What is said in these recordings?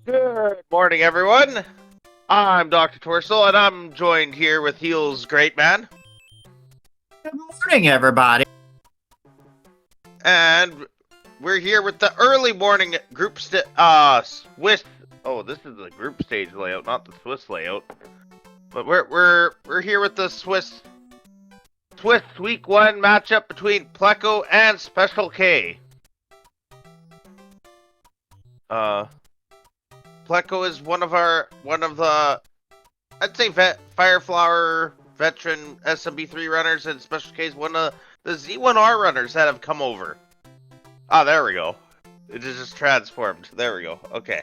Good morning, everyone. I'm Dr. Torsil, and I'm joined here with Heel's Great Man. Good morning, everybody. And we're here with the early morning group Swiss. Oh, this is the group stage layout, not the Swiss layout. But we're here with the Swiss Week 1 matchup between Pleco and specialk. Pleco is one of the I'd say Fireflower veteran SMB3 runners, and specialk is one of the Z1R runners that have come over. Ah, there we go. It is just transformed. There we go. Okay.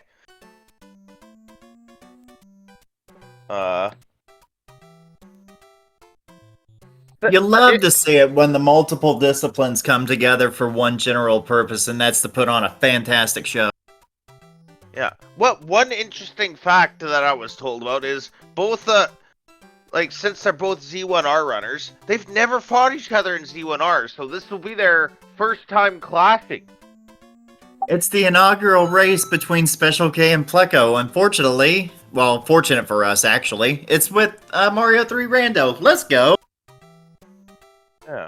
You love to see it when the multiple disciplines come together for one general purpose, and that's to put on a fantastic show. Yeah. One interesting fact that I was told about is both since they're both Z1R runners, they've never fought each other in Z1R, so this will be their first time clashing. It's the inaugural race between specialk and Pleco. Unfortunately, well, fortunate for us actually, it's with Mario 3 Rando. Let's go. Yeah.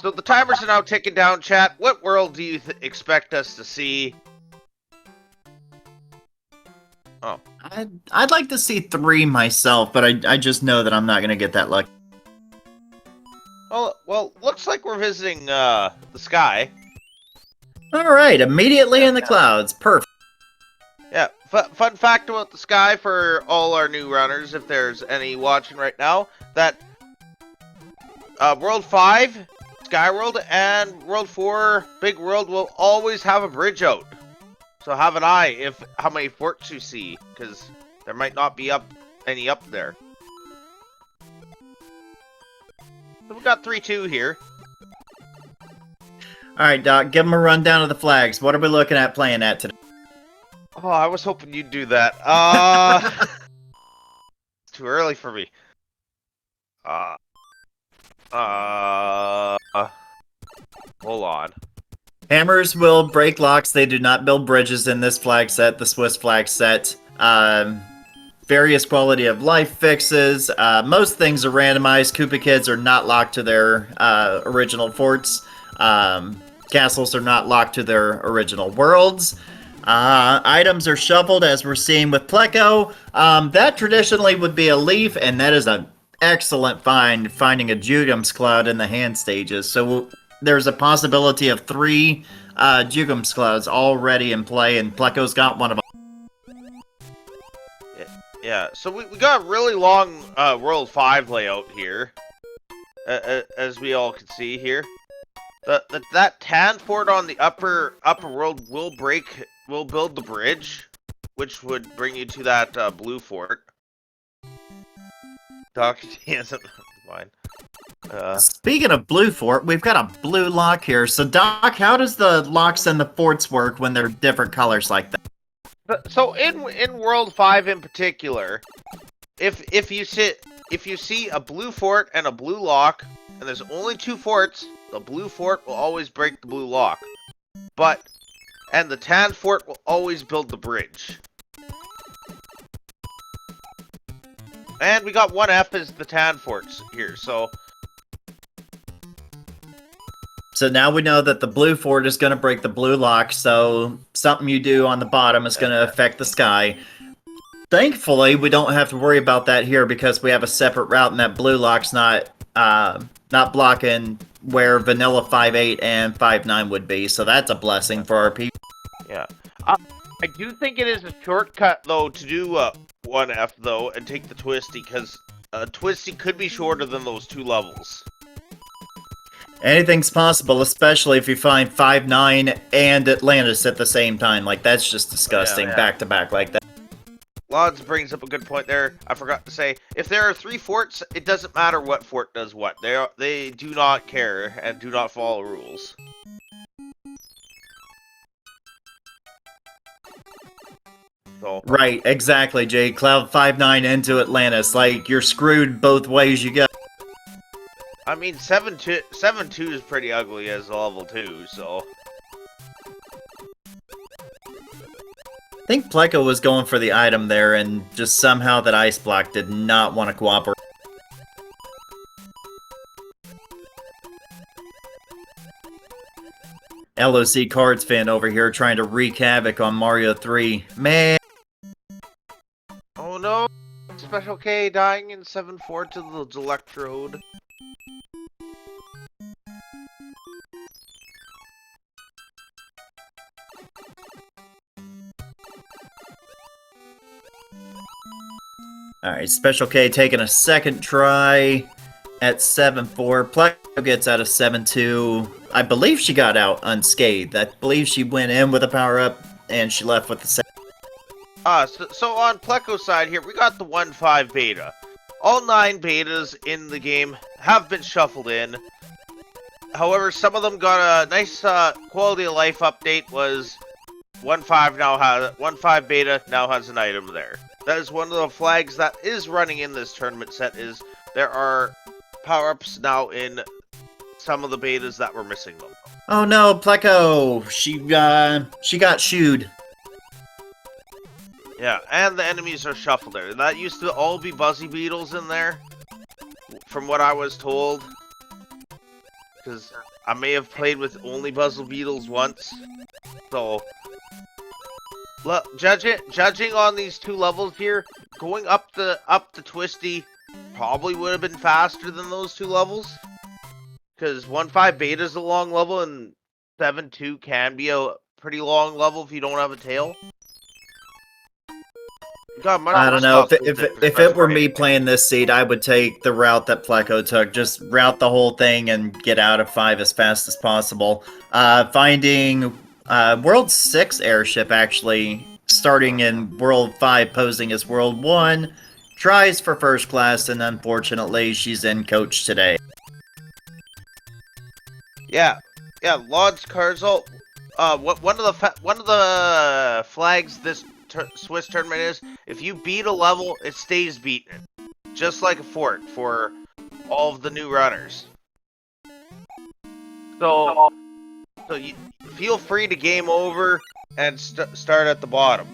So the timers are now ticking down, chat. What world do you expect us to see? Oh. I'd like to see 3 myself, but I just know that I'm not going to get that lucky. Well, looks like we're visiting the sky. Alright, immediately in the clouds. Perfect. Yeah, fun fact about the sky for all our new runners, if there's any watching right now, that World 5, Sky World, and World 4, Big World will always have a bridge out. So have an eye if how many forts you see, because there might not be any up there. So we got 3-2 here. Alright, Doc, give them a rundown of the flags. What are we looking at playing at today? Oh, I was hoping you'd do that. It's too early for me. Hold on. Hammers will break locks. They do not build bridges in this flag set, the Swiss flag set. Various quality of life fixes. Most things are randomized. Koopa Kids are not locked to their original forts. Castles are not locked to their original worlds. Items are shuffled, as we're seeing with Pleco. That traditionally would be a leaf, and that is an excellent find, finding a Jugum's Cloud in the hand stages. So there's a possibility of 3 Jugum's Clouds already in play, and Pleco's got one of them. Yeah, so we got a really long World 5 layout here, as we all can see here. That tan fort on the upper world will build the bridge, which would bring you to that blue fort. Doc, he hasn't mine. Speaking of blue fort, we've got a blue lock here. So, Doc, how does the locks and the forts work when they're different colors like that? So in World 5 in particular, if you see a blue fort and a blue lock, and there's only 2 forts, the blue fort will always break the blue lock. And the tan fort will always build the bridge. And we got 1F as the tan forts here, so... So now we know that the blue fort is going to break the blue lock, so something you do on the bottom is going to affect the sky. Thankfully, we don't have to worry about that here because we have a separate route, and that blue lock's not blocking where vanilla 5.8 and 5.9 would be, so that's a blessing for our people. Yeah. I do think it is a shortcut, though, to do 1F, though, and take the Twisty, because Twisty could be shorter than those 2 levels. Anything's possible, especially if you find 5.9 and Atlantis at the same time. Like, that's just disgusting, back to back like that. Lods brings up a good point there. I forgot to say, if there are 3 forts, it doesn't matter what fort does what. They do not care and do not follow rules. So. Right, exactly, Jay. Cloud 5.9 into Atlantis. Like, you're screwed both ways you go. I mean, 7.2 is pretty ugly as a level 2, so... I think Pleco was going for the item there, and just somehow that ice block did not want to cooperate. LOC Cards fan over here trying to wreak havoc on Mario 3. Man! Oh no! Special K dying in 7-4 to the Electrode. Alright, Special K taking a second try at 7-4. Pleco gets out of 7-2. I believe she got out unscathed. I believe she went in with a power-up, and she left with the second. So on Pleco's side here, we got the 1.5 beta. All 9 betas in the game have been shuffled in. However, some of them got a nice quality of life update. Was 1.5 beta now has an item there. That is one of the flags that is running in this tournament set. Is there are power-ups now in some of the betas that were missing them. Oh no, Pleco! She got shooed. Yeah, and the enemies are shuffled there. That used to all be Buzzy Beetles in there, from what I was told. Because I may have played with only Buzzy Beetles once. So, judging on these 2 levels here, going up the Twisty probably would have been faster than those 2 levels. Because 1.5 beta is a long level, and 7.2 can be a pretty long level if you don't have a tail. I don't know, if it were me playing this seed, I would take the route that Pleco took. Just route the whole thing and get out of 5 as fast as possible. Finding World 6 airship, actually, starting in World 5, posing as World 1, tries for first class, and unfortunately, she's in coach today. Yeah, Lod's Carzel. One of the flags this Swiss tournament is, if you beat a level, it stays beaten, just like a fort for all of the new runners. So you feel free to game over and start at the bottom,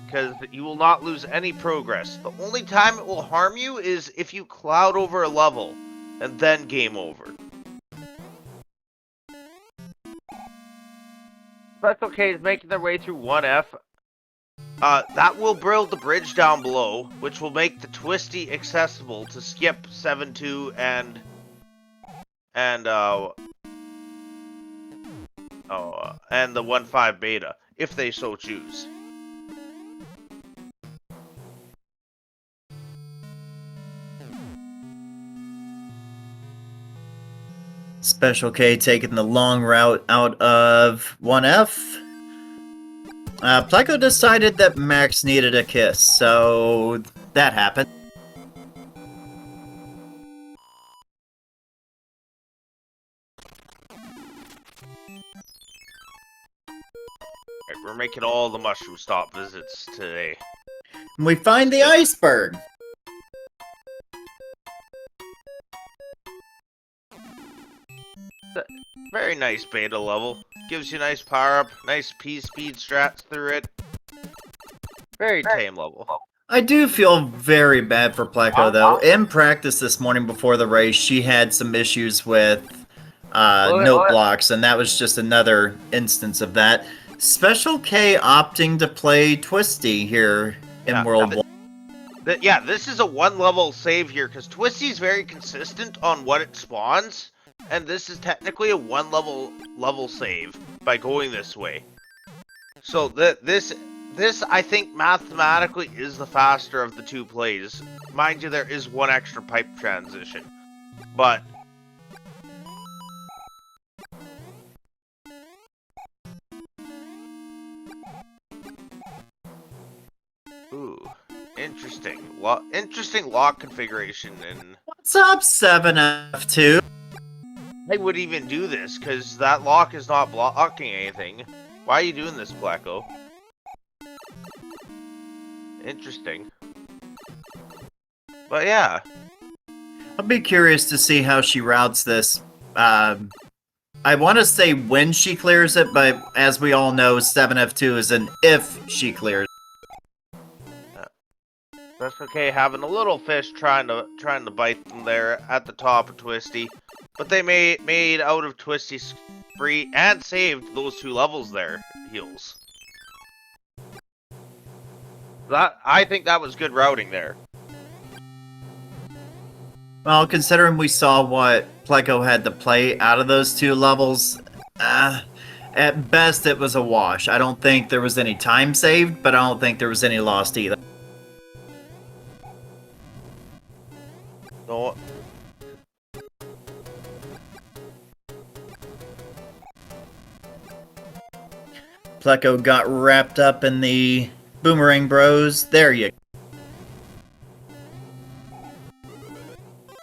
because you will not lose any progress. The only time it will harm you is if you cloud over a level and then game over. Special K is making their way through 1F. That will build the bridge down below, which will make the Twisty accessible to skip 7.2 and the 1.5 beta, if they so choose. Special K taking the long route out of 1F. Pleco decided that Max needed a kiss, so that happened. We're making all the mushroom stop visits today. We find the iceberg. Very nice beta level. Gives you nice power up, nice P-speed strats through it. Very tame level. I do feel very bad for Pleco, though. In practice this morning before the race, she had some issues with note blocks, and that was just another instance of that. Special K opting to play Twisty here in World 1. Yeah, this is a 1-level save here, because Twisty's very consistent on what it spawns. And this is technically a 1-level save by going this way. So this I think mathematically is the faster of the 2 plays. Mind you, there is 1 extra pipe transition, but ooh, interesting. Interesting lock configuration. And what's up, 7F2? I would even do this, because that lock is not blocking anything. Why are you doing this, Pleco? Interesting. But yeah. I'll be curious to see how she routes this I want to say when she clears it, but as we all know, 7F2 is an if she clears. That's okay. Having a little fish trying to bite them there at the top of Twisty, but they made out of Twisty's free and saved those 2 levels there. Heals. I think that was good routing there. Well, considering we saw what Pleco had to play out of those 2 levels, at best it was a wash. I don't think there was any time saved, but I don't think there was any lost either. No. Pleco got wrapped up in the Boomerang Bros. There you go.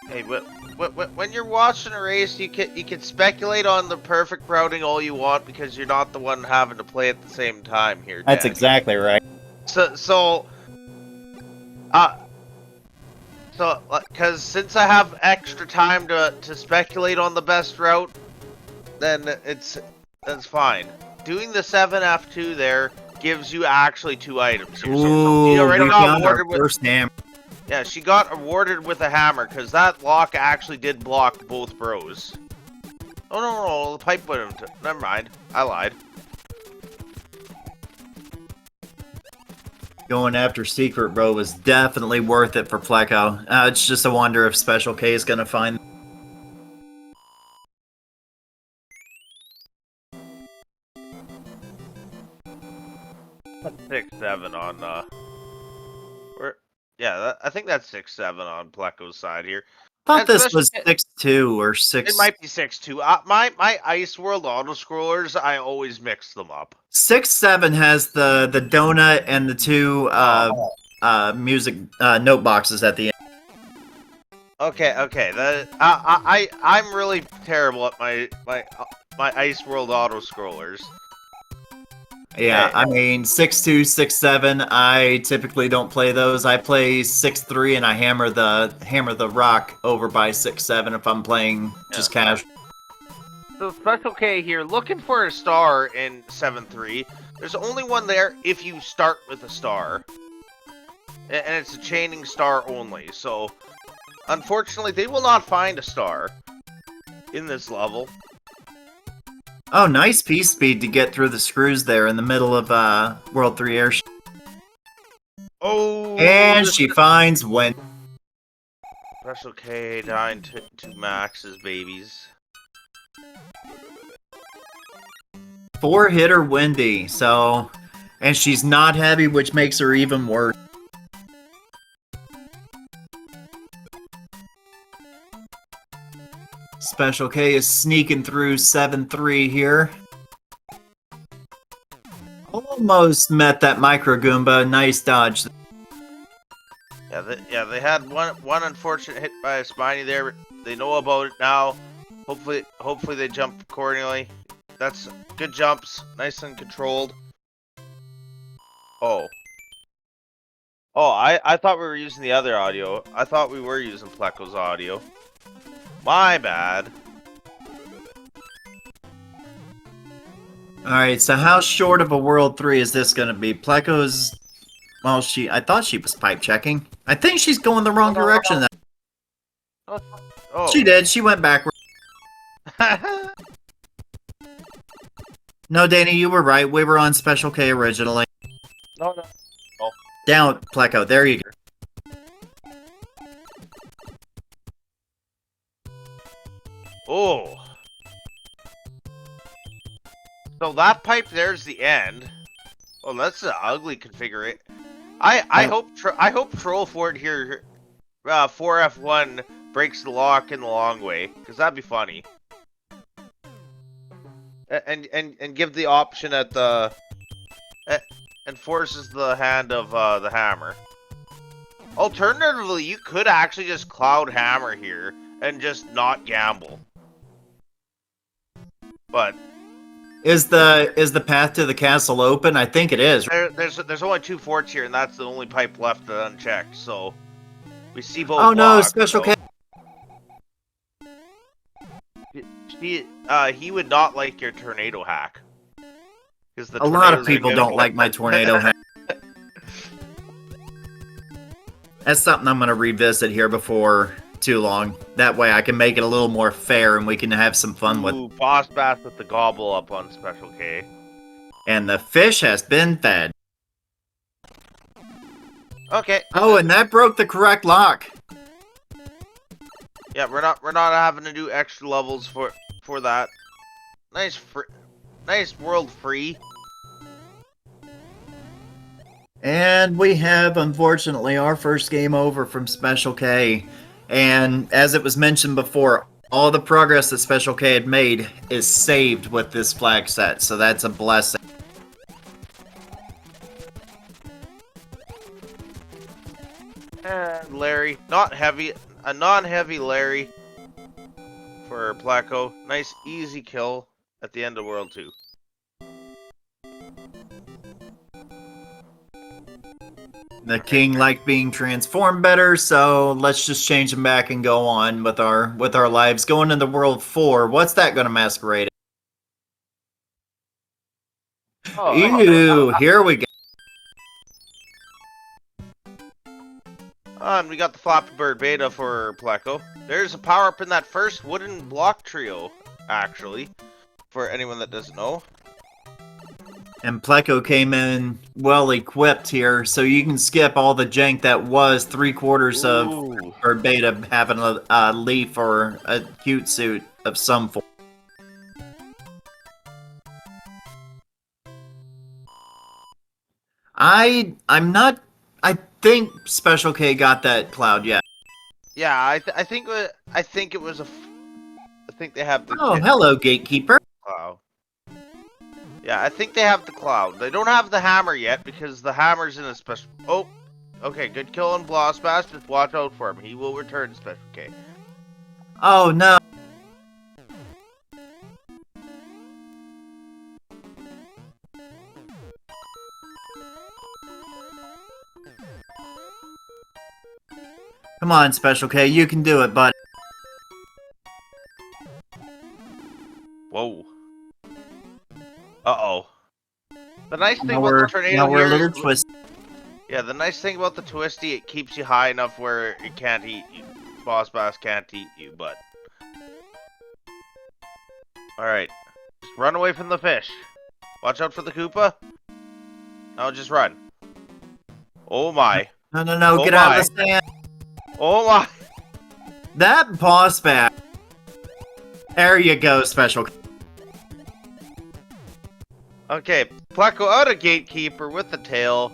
Hey, when you're watching a race, you can speculate on the perfect routing all you want because you're not the one having to play at the same time here. That's Danny. exactly right. Because since I have extra time to speculate on the best route, then that's fine. Doing the 7F2 there gives you actually 2 items here. Ooh, so we got our first hammer. Yeah, she got awarded with a hammer because that lock actually did block both bros. Oh no, the pipe went into. Never mind, I lied. Going after Secret Bro was definitely worth it for Pleco. It's just a wonder if Special K is gonna find. That's 6-7 on where? Yeah, I think that's 6-7 on Pleco's side here. I thought this was 6-2 or 6. It might be 6-2. My Ice World auto scrollers, I always mix them up. 6-7 has the donut and the 2 music note boxes at the end. Okay. I'm really terrible at my Ice World auto scrollers. Yeah, Okay. I mean 6-2, 6-7. I typically don't play those. I play 6-3 and I hammer the rock over by 6-7 if I'm playing just casual. So Special K here, looking for a star in 7-3. There's only one there if you start with a star. And it's a chaining star only. So, unfortunately, they will not find a star in this level. Oh, nice piece speed to get through the screws there in the middle of World 3 airship. Oh! And she finds Wendy. Special K dying to Max's babies. 4-hitter Wendy, so... And she's not heavy, which makes her even worse. Special K is sneaking through 7-3 here. Almost met that Micro Goomba. Nice dodge. Yeah, they had one unfortunate hit by a Spiny there. They know about it now. Hopefully they jump accordingly. That's good jumps, nice and controlled. Oh, I thought we were using the other audio. I thought we were using Pleco's audio. My bad. Alright, so how short of a World 3 is this gonna be? Pleco's... Well, I thought she was pipe checking. I think she's going the wrong direction then. Oh. She did, she went backward. No, Danny, you were right. We were on Special K originally. No. Oh. Down, Pleco. There you go. Oh. So that pipe there's the end. Oh, that's an ugly configuration. I hope Troll Fort here 4F1 breaks the lock in the long way, because that'd be funny. And give the option at the and forces the hand of the hammer. Alternatively, you could actually just cloud hammer here and just not gamble. But is the path to the castle open? I think it is. There's only 2 forts here, and that's the only pipe left unchecked. So we see both. Oh no, blocks, Special so. K. he would not like your tornado hack. A lot of people don't like my tornado hack. That's something I'm going to revisit here before too long. That way I can make it a little more fair and we can have some fun with it. Boss bass with the gobble up on Special K. And the fish has been fed. Okay. Oh, and that broke the correct lock. Yeah, we're not having to do extra levels for that. Nice world free. And we have, unfortunately, our first game over from Special K. And as it was mentioned before, all the progress that Special K had made is saved with this flag set, so that's a blessing. And Larry, a non-heavy Larry for Pleco. Nice easy kill at the end of World 2. The king liked being transformed better, so let's just change him back and go on with our lives. Going into World 4, what's that going to masquerade as? Oh, Ew, here we go. And we got the Flappy Bird beta for Pleco. There's a power-up in that first wooden block trio, actually, for anyone that doesn't know. And Pleco came in well equipped here, so you can skip all the jank that was 3/4 of or beta having a leaf or a cute suit of some form. I'm not. I think Special K got that cloud yet. Yeah, I think it was I think they have the. Oh, hello, gatekeeper. Cloud. Yeah, I think they have the cloud. They don't have the hammer yet because the hammer's in a special. Oh, okay, good kill on Boss Bass. Just watch out for him. He will return Special K. Oh no. Come on, Special K, you can do it, bud. Whoa. Uh-oh. The nice thing Now about the tornado we're a here little twisted. Yeah, the nice thing about the twisty, it keeps you high enough where it can't eat you. Boss Bass can't eat you, but... Alright. Just run away from the fish. Watch out for the Koopa. No, just run. Oh my. No, Oh get my. out of the sand. Oh my. That boss back. There you go, Special K. Okay, Pleco out of Gatekeeper with the tail.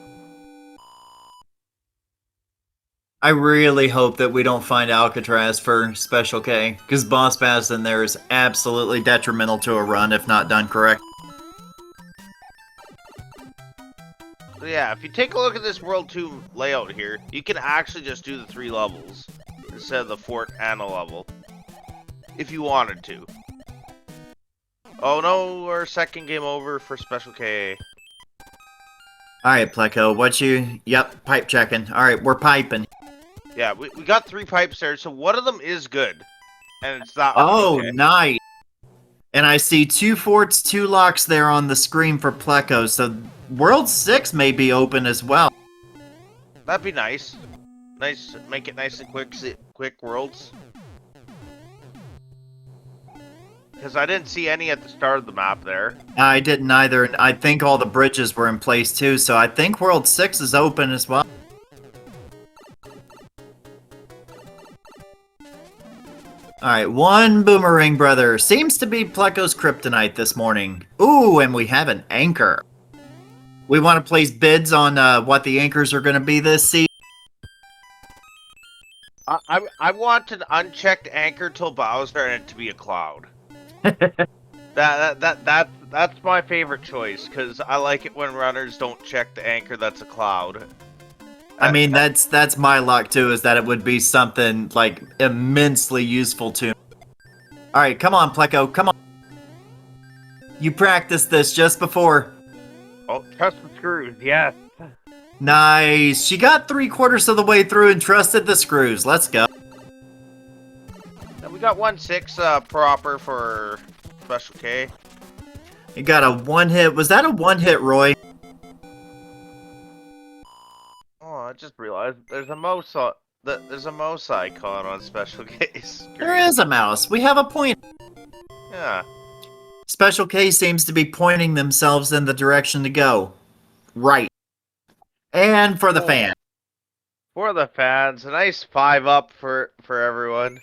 I really hope that we don't find Alcatraz for Special K, because Boss Bass in there is absolutely detrimental to a run if not done correct. So yeah, if you take a look at this World 2 layout here, you can actually just do the 3 levels instead of the fort and a level. If you wanted to. Oh no, our second game over for Special K. Alright, Pleco, Yep, pipe checking. Alright, we're piping. Yeah, we got 3 pipes there, so one of them is good. And it's that Oh, okay. nice. And I see 2 forts, 2 locks there on the screen for Pleco, so World 6 may be open as well. That'd be nice. Nice, make it nice and quick worlds. Because I didn't see any at the start of the map there. I didn't either, and I think all the bridges were in place too, so I think World 6 is open as well. Alright, one Boomerang Brother. Seems to be Pleco's kryptonite this morning. Ooh, and we have an anchor. We want to place bids on what the anchors are going to be this season. I want an unchecked anchor till Bowser and it to be a cloud. That's my favorite choice, because I like it when runners don't check the anchor that's a cloud. I mean, that's my luck too, is that it would be something, like, immensely useful to me. Alright, come on, Pleco, come on. You practiced this just before. Oh, trust the screws, yes. Nice. She got 3/4 of the way through and trusted the screws. Let's go. Now we got 1-6 proper for Special K. You got a one-hit. Was that a one-hit, Roy? Oh, I just realized there's a mouse there's a mouse icon on Special K's. There is a mouse. We have a point. Yeah. Special K seems to be pointing themselves in the direction to go. Right. And for the fan. For the fans, a nice 5-up for everyone.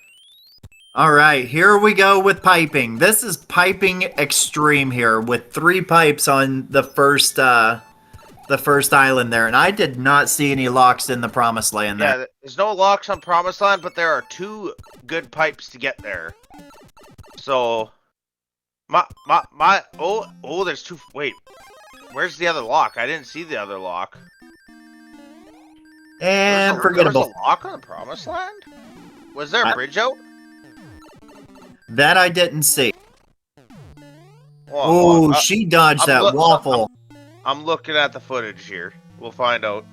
Alright, here we go with piping. This is piping extreme here with 3 pipes on the first island there, and I did not see any locks in the promised land there. Yeah, there's no locks on promised land, but there are 2 good pipes to get there. So there's 2. Wait, where's the other lock? I didn't see the other lock. And forgettable. There was a lock on the promised land? Was there a bridge out? That I didn't see. Oh, she dodged that waffle. I'm looking at the footage here. We'll find out.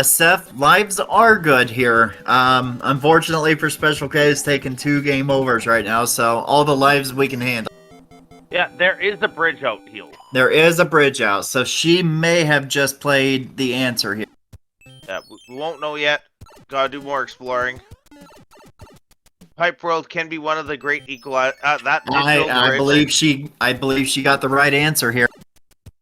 Seth, lives are good here. Unfortunately for Special K, it's taken 2 game overs right now, so all the lives we can handle. Yeah, there is a bridge out here. There is a bridge out, so she may have just played the answer here. Yeah, we won't know yet. Gotta do more exploring. Pipe World can be one of the great equalizers. I believe she got the right answer here.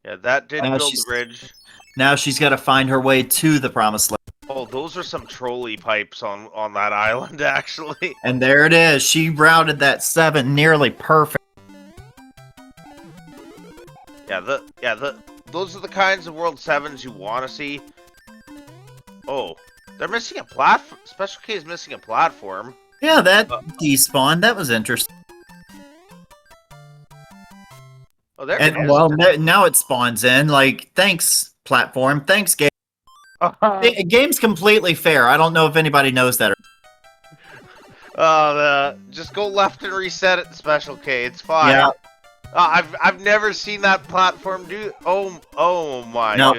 Yeah, that did build the bridge. Now she's got to find her way to the promised land. Oh, those are some trolley pipes on that island, actually. And there it is. She routed that 7 nearly perfect. Those are the kinds of World 7s you want to see. Oh, they're missing a platform. Special K is missing a platform. Yeah, that despawned. That was interesting. Oh, there and it is. Well, now it spawns in. Like, thanks, platform. Thanks, game. Game's completely fair. I don't know if anybody knows that. Just go left and reset it, Special K. It's fine. Yeah. I've never seen that platform do. Oh my. No,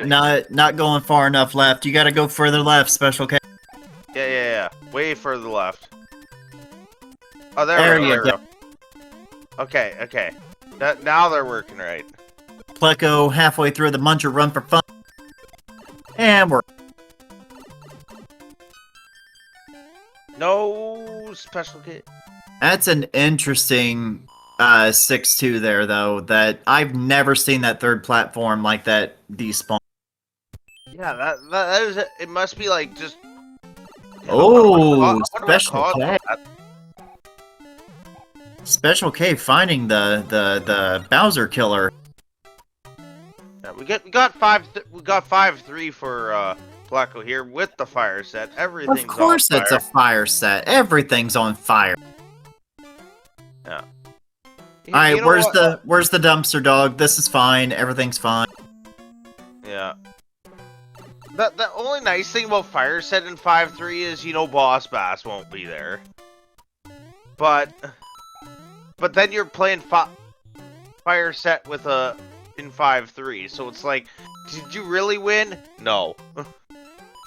not going far enough left. You got to go further left, Special K. Yeah. Way further left. Oh, there you go. Okay. Now they're working right. Pleco halfway through the Muncher run for fun. And we're... No Special K. That's an interesting 6-2 there, though, that I've never seen that third platform like that despawn. Yeah, that is... It must be like just... Special K. Special K finding the Bowser killer. Yeah, we got 5-3 for Pleco here with the fire set. Everything's on fire. Of course it's a fire set. Everything's on fire. Yeah. Alright, where's the dumpster dog? This is fine. Everything's fine. Yeah. The only nice thing about fire set in 5-3 is, Boss Bass won't be there. But then you're playing fire set with in 5-3, so it's like, did you really win? No.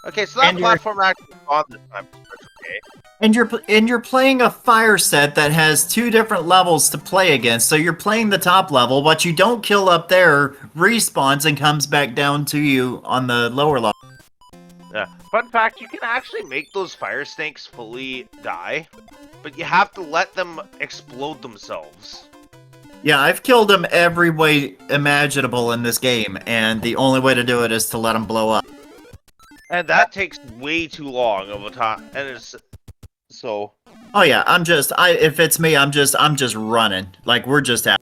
Okay, so that platform actually on this time. Okay. And you're playing a fire set that has 2 different levels to play against. So you're playing the top level, what you don't kill up there respawns and comes back down to you on the lower level. Yeah. Fun fact, you can actually make those fire snakes fully die, but you have to let them explode themselves. Yeah, I've killed them every way imaginable in this game, and the only way to do it is to let them blow up. And that takes way too long of a time, and it's so. Oh yeah, if it's me, I'm just running. Like, we're just out.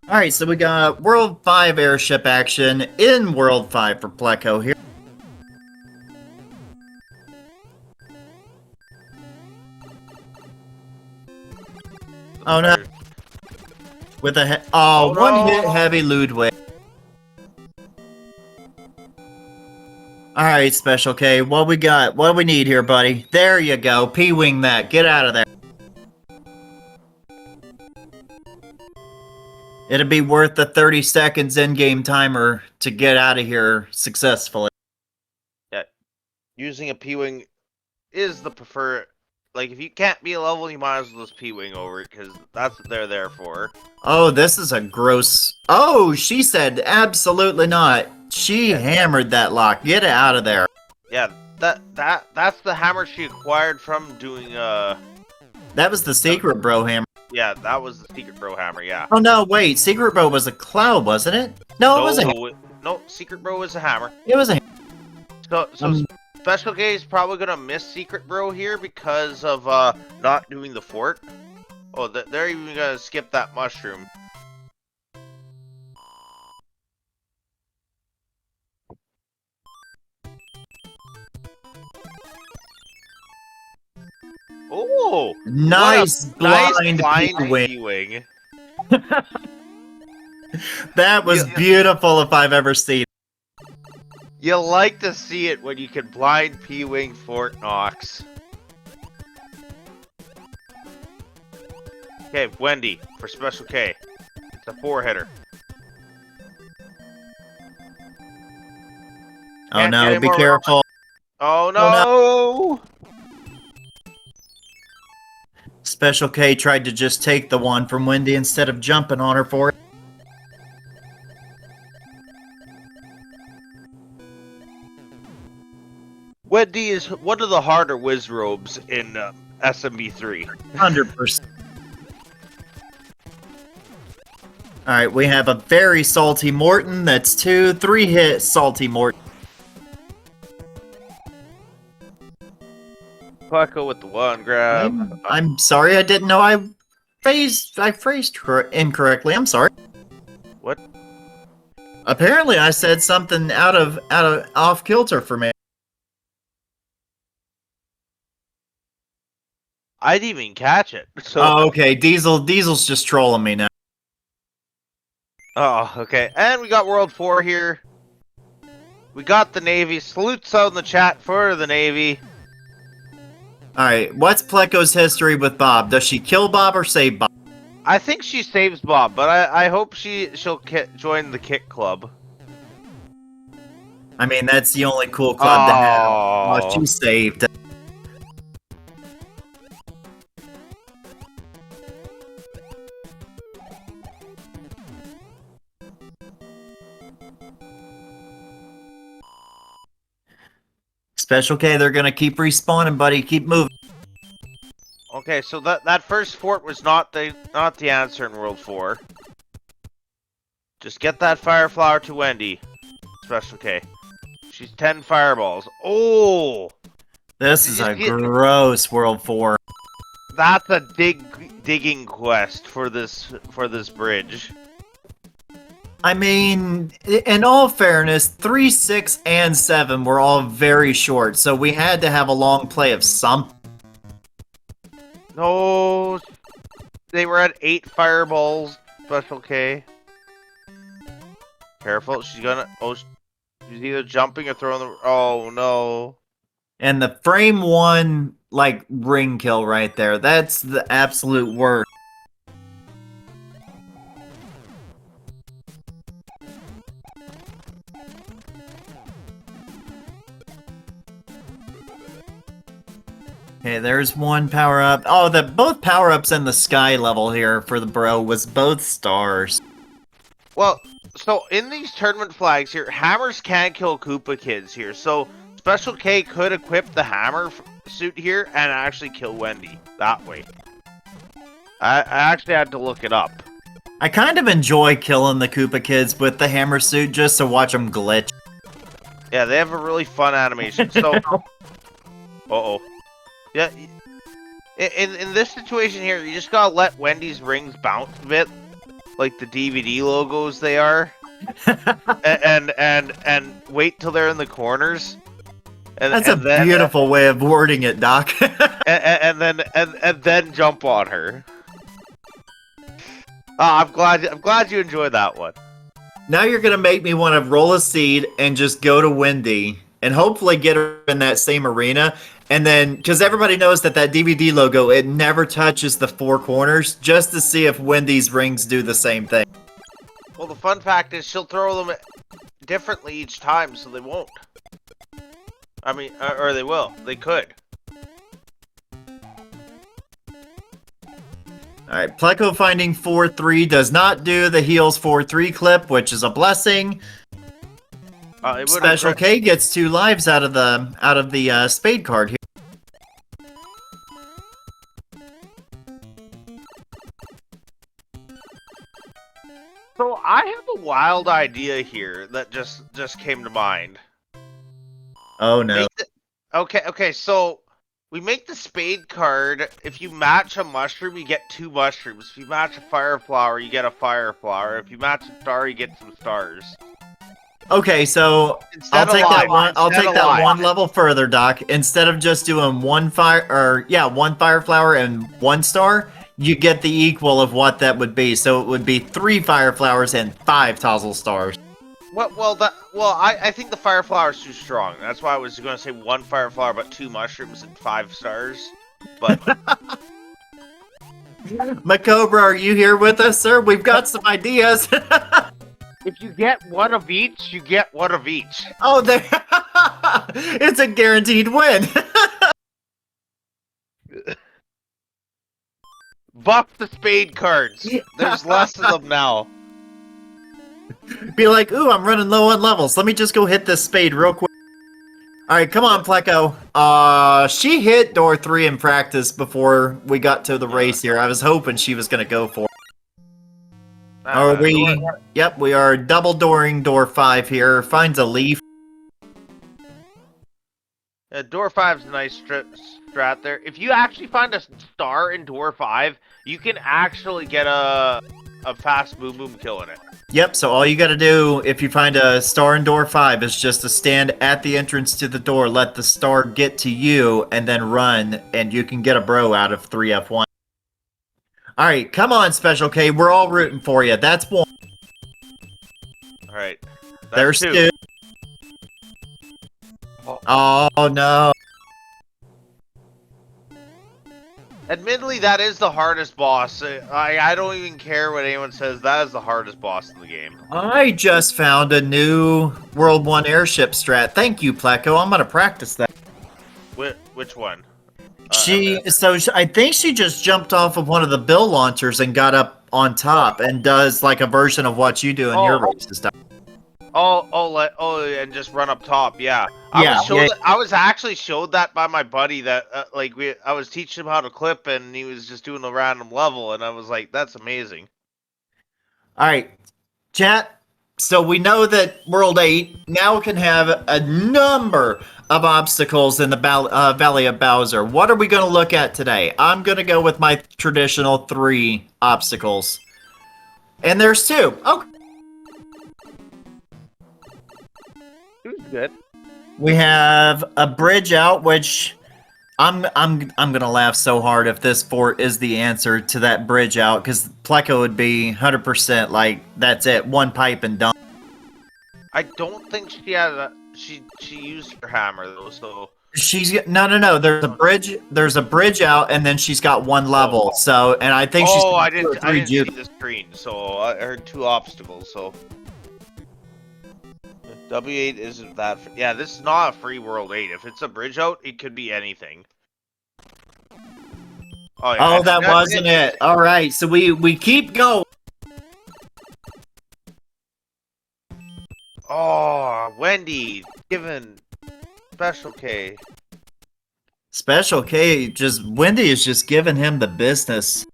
Alright, so we got World 5 airship action in World 5 for Pleco here. Oh no. With a one hit heavy Ludwig. Alright, Special K, what we got? What do we need here, buddy? There you go. P-wing that. Get out of there. It'd be worth the 30 seconds in-game timer to get out of here successfully. using a P-Wing is the preferred. Like, if you can't be a level, you might as well just P-Wing over it, because that's what they're there for. Oh, this is a gross... Oh, she said absolutely not. She hammered that lock. Get it out of there. Yeah, that's the hammer she acquired from doing, That was the secret bro hammer. Yeah, that was the Secret Bro hammer, yeah. Oh, no, wait. Secret bro was a cloud, wasn't it? No, it was a hammer. No, Secret Bro is a hammer. It was a hammer. So Special K is probably gonna miss Secret Bro here because of not doing the fort. Oh, they're even gonna skip that mushroom. Oh, nice blind P-Wing. P-Wing. That was beautiful if I've ever seen it. You like to see it when you can blind P-Wing Fort Knox. Okay, Wendy for Special K. It's a 4-hitter. Oh no, be careful. Oh no! Special K tried to just take the one from Wendy instead of jumping on her for it. Wendy is one of the harder whiz robes in SMB3. 100%. Alright, we have a very salty Morton. That's 2, 3 hit salty Morton. Pleco with the 1 grab. I'm sorry, I didn't know I phrased incorrectly. I'm sorry. What? Apparently I said something out of off kilter for me. I didn't even catch it. So... Oh, okay. Diesel's just trolling me now. Oh, okay. And we got World 4 here. We got the Navy. Salutes out in the chat for the Navy. Alright, what's Pleco's history with Bob? Does she kill Bob or save Bob? I think she saves Bob, but I hope she'll join the Kick Club. I mean, that's the only cool club to have. Oh, she saved. Special K, they're gonna keep respawning, buddy. Keep moving. Okay, so that first fort was not the answer in World 4. Just get that fire flower to Wendy. Special K. She's 10 fireballs. Oh! This is a gross World 4. That's a digging quest for this bridge. I mean, in all fairness, 3, 6, and 7 were all very short, so we had to have a long play of something. No, they were at 8 fireballs. Special K. Careful, she's gonna. Oh, she's either jumping or throwing the. Oh no! And the frame 1, like, ring kill right there. That's the absolute worst. Okay, there's one power-up. Oh, both power-ups in the sky level here for the bro was both stars. Well, so in these tournament flags here, hammers can kill Koopa Kids here. So Special K could equip the hammer suit here and actually kill Wendy that way. I actually had to look it up. I kind of enjoy killing the Koopa Kids with the hammer suit just to watch them glitch. Yeah, they have a really fun animation. So, uh-oh. Yeah, in this situation here, you just gotta let Wendy's rings bounce a bit, like the DVD logos they are, and wait till they're in the corners. That's a beautiful way of wording it, Doc. and then jump on her. Oh, I'm glad you enjoyed that one. Now you're gonna make me want to roll a seed and just go to Wendy and hopefully get her in that same arena. And then, because everybody knows that DVD logo, it never touches the 4 corners, just to see if Wendy's rings do the same thing. Well, the fun fact is she'll throw them differently each time, so they won't. I mean, or they will. They could. Alright, Pleco finding 4-3 does not do the heals 4-3 clip, which is a blessing. Special K gets 2 lives out of the spade card here. So I have a wild idea here that just came to mind. Oh no. Okay, so we make the spade card. If you match a mushroom, you get 2 mushrooms. If you match a fire flower, you get a fire flower. If you match a star, you get some stars. Okay, so I'll take that one level further, Doc. Instead of just doing one fire flower and 1 star, you get the equal of what that would be. So it would be 3 fire flowers and 5 tozzle stars. I think the fire flower is too strong. That's why I was going to say 1 fire flower, but 2 mushrooms and 5 stars. But Macobra, are you here with us, sir? We've got some ideas. if you get 1 of each, you get 1 of each. Oh, there! It's a guaranteed win. Buff the spade cards. There's less of them now. Be like, ooh, I'm running low on levels. Let me just go hit this spade real quick. Alright, come on, Pleco. She hit door 3 in practice before we got to the race here. I was hoping she was gonna go for it. Are we? Yep, we are double dooring door 5 here. Finds a leaf. Door 5's a nice strat there. If you actually find a star in door 5, you can actually get a fast boom boom kill in it. Yep, so all you gotta do if you find a star in door 5 is just to stand at the entrance to the door, let the star get to you, and then run, and you can get a bro out of 3F1. Alright, come on, Special K, we're all rooting for you. That's 1. Alright. There's 2. Oh no. Admittedly, that is the hardest boss. I don't even care what anyone says. That is the hardest boss in the game. I just found a new World 1 airship strat. Thank you, Pleco. I'm gonna practice that. Which one? I think she just jumped off of one of the bill launchers and got up on top and does like a version of what you do in your races. And just run up top. Yeah. I was actually showed that by my buddy that I was teaching him how to clip and he was just doing a random level and I was like, that's amazing. All right, chat. So we know that World 8 now can have a number of obstacles in the Valley of Bowser. What are we going to look at today? I'm going to go with my traditional 3 obstacles. And there's 2. Okay. Who's good? We have a bridge out, which I'm gonna laugh so hard if this fort is the answer to that bridge out, because Pleco would be 100% like that's it, 1 pipe and done. I don't think she had she used her hammer though, so she's no. There's a bridge out, and then she's got 1 level. So, and I think she's. Oh, I didn't see the screen, so I heard 2 obstacles. So. W8 isn't that... Yeah, this is not a free World 8. If it's a bridge out, it could be anything. Oh, yeah. Oh, that wasn't it. All right, so we keep going. Oh, Wendy, given Special K. Special K, Wendy is just giving him the business.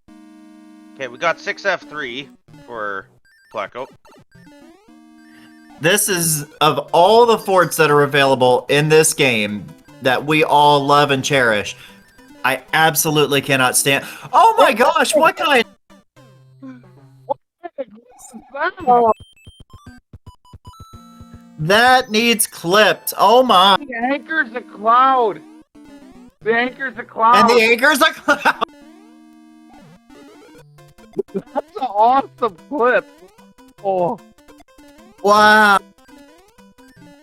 Okay, we got 6F3 for Pleco. This is, of all the forts that are available in this game that we all love and cherish, I absolutely cannot stand... Oh my gosh, what kind... That needs clipped. Oh my... The anchor's a cloud. The anchor's a cloud. And the anchor's a cloud. That's an awesome clip. Oh. Wow.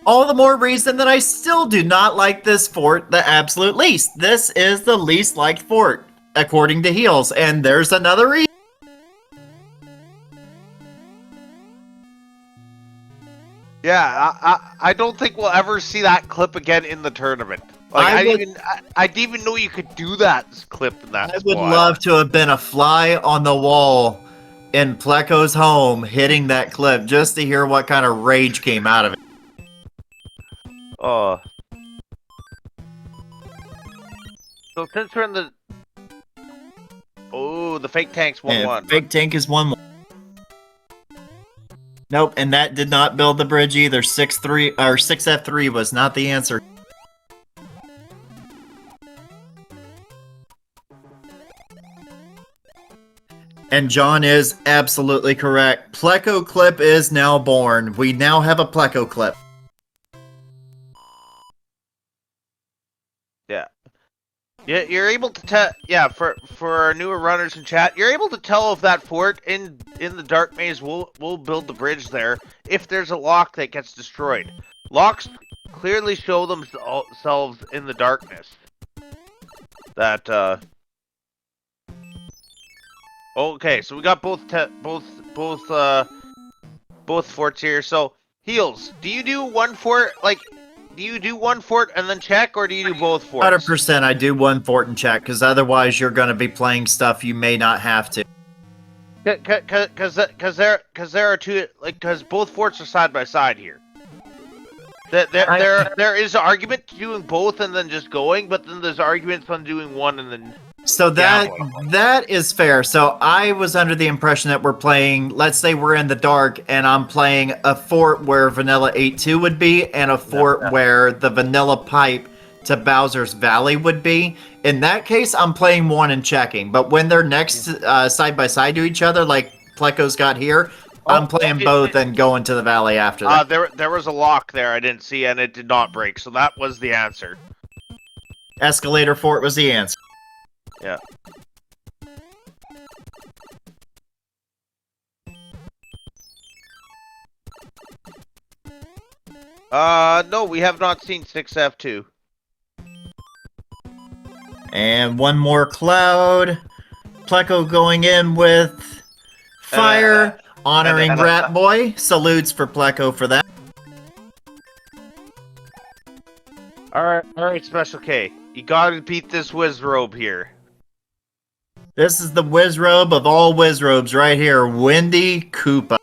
All the more reason that I still do not like this fort the absolute least. This is the least liked fort, according to Heels, and there's another reason. Yeah, I don't think we'll ever see that clip again in the tournament. Like I didn't even know you could do that clip in that I would squad. love to have been a fly on the wall in Pleco's home hitting that clip just to hear what kind of rage came out of it. Oh. So since we're in the the fake tank's 1-1. Fake tank is 1-1. Nope, and that did not build the bridge either. 6-3 or 6F3 was not the answer. And John is absolutely correct. Pleco clip is now born. We now have a Pleco clip. Yeah. Yeah, you're able to tell. Yeah, for our newer runners in chat, you're able to tell if that fort in the dark maze will build the bridge there if there's a lock that gets destroyed. Locks clearly show themselves in the darkness. That Okay, so we got both forts here. So heals, do you do one fort Do you do one fort and then check, or do you do both forts? 100% I do one fort and check, because otherwise you're going to be playing stuff you may not have to. Because there are two, because both forts are side by side here. There is an argument to doing both and then just going, but then there's arguments on doing one and then. So that is fair. So I was under the impression that we're playing, let's say we're in the dark and I'm playing a fort where Vanilla 8-2 would be and a fort where the vanilla pipe to Bowser's Valley would be. In that case, I'm playing one and checking. But when they're next side by side to each other, like Pleco's got here, I'm playing both and going to the valley after that. There was a lock there I didn't see and it did not break, so that was the answer. Escalator fort was the answer. Yeah. No, we have not seen 6F2. And one more cloud. Pleco going in with fire, honoring Rat Boy. Salutes for Pleco for that. Alright, Special K. You gotta beat this Wizrobe here. This is the Wizrobe of all Wizrobes right here, Wendy Koopa.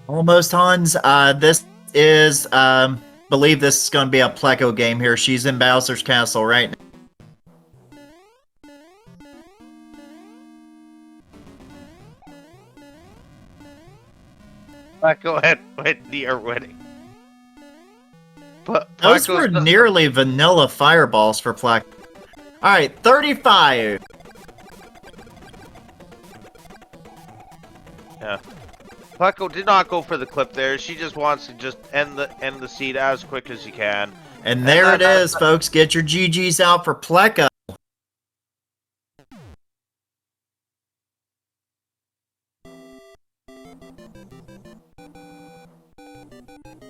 Almost, Hans. This is, believe this is going to be a Pleco game here. She's in Bowser's Castle right now. Go ahead, Wendy are winning. But those were nearly vanilla fireballs for Pleco. Alright, 35. Yeah. Pleco did not go for the clip there. She just wants to just end the seed as quick as you can. And there it is, folks. Get your GGs out for Pleco.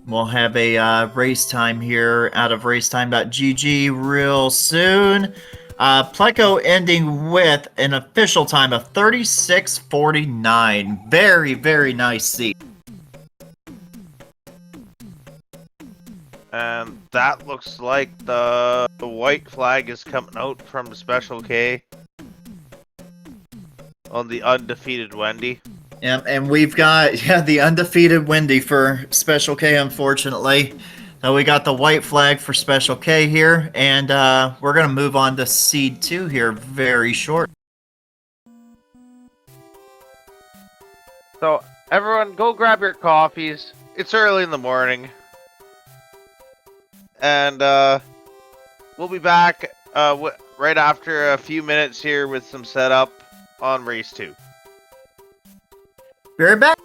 We'll have a race time here out of racetime.gg real soon. Pleco ending with an official time of 36:49. Very, very nice seat. And that looks like the white flag is coming out from Special K on the undefeated Wendy. Yeah, and we've got the undefeated Wendy for Special K, unfortunately. We got the white flag for Special K here, and we're going to move on to Seed 2 here very short. So, everyone, go grab your coffees. It's early in the morning. And we'll be back right after a few minutes here with some setup on Race 2. Be right back.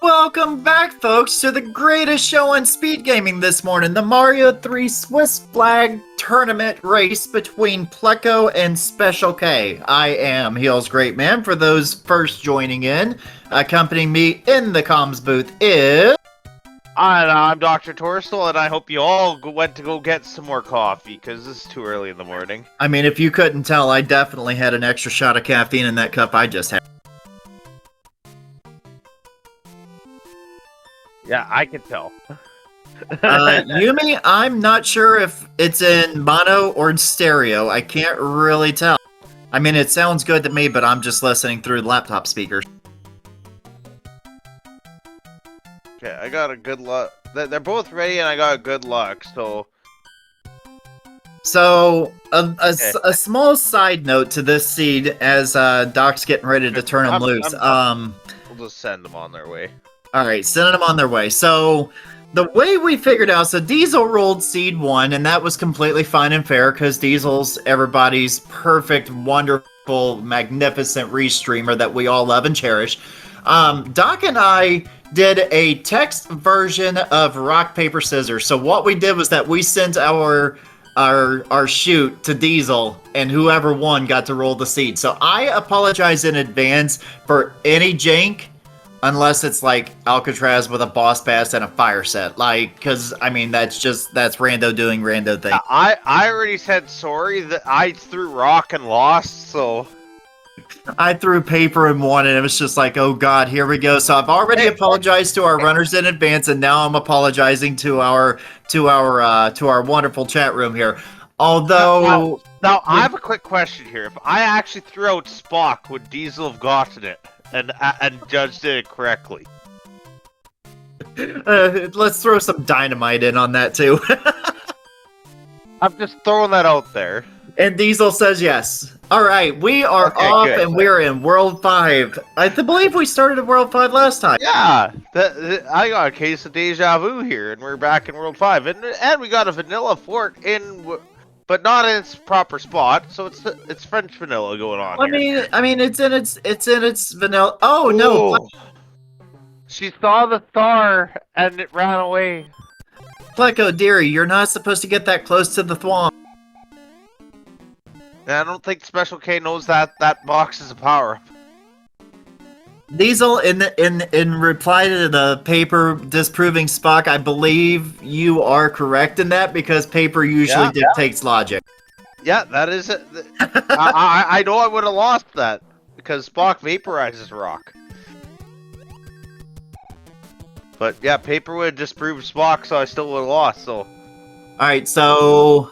Welcome back, folks, to the greatest show on speed gaming this morning, the Mario 3 Swiss Flag Tournament race between Pleco and Special K. I am Heel's Great Man. For those first joining in, accompanying me in the comms booth is... I'm Dr. Torstel, and I hope you all went to go get some more coffee, because it's too early in the morning. I mean, if you couldn't tell, I definitely had an extra shot of caffeine in that cup I just had. Yeah, I can tell. Yumi, I'm not sure if it's in mono or in stereo. I can't really tell. I mean, it sounds good to me, but I'm just listening through laptop speakers. Okay, I got a good luck. They're both ready, and I got a good luck, so... So, a small side note to this seed as Doc's getting ready to turn them loose. We'll just send them on their way. Alright, sending them on their way. So, the way we figured out, so Diesel rolled seed 1, and that was completely fine and fair, because Diesel's everybody's perfect, wonderful, magnificent restreamer that we all love and cherish. Doc and I did a text version of rock, paper, scissors. So what we did was that we sent our shoot to Diesel, and whoever won got to roll the seed. So I apologize in advance for any jank, unless it's like Alcatraz with a boss pass and a fire set. Like, because, I mean, that's rando doing rando thing. I already said sorry that I threw rock and lost, so... I threw paper and won, and it was just like, oh god, here we go. So I've already apologized to our runners in advance, and now I'm apologizing to our wonderful chat room here. Although... Now, I have a quick question here. If I actually threw out Spock, would Diesel have gotten it? And judged it correctly. Let's throw some dynamite in on that too. I'm just throwing that out there. And Diesel says yes. All right, we are off, good. And we're in World 5. I believe we started at World 5 last time. Yeah, I got a case of deja vu here, and we're back in World 5, and we got a vanilla fort but not in its proper spot, so it's French vanilla going on here. I mean, it's in its vanilla. Oh no! She saw the star and it ran away. Pleco, dearie, you're not supposed to get that close to the thwomp. I don't think Special K knows that box is a power-up. Diesel, in reply to the paper disproving Spock, I believe you are correct in that, because paper usually dictates logic. Yeah, that is it. I know I would have lost that, because Spock vaporizes rock. But yeah, paper would have disproved Spock, so I still would have lost, so... Alright, so,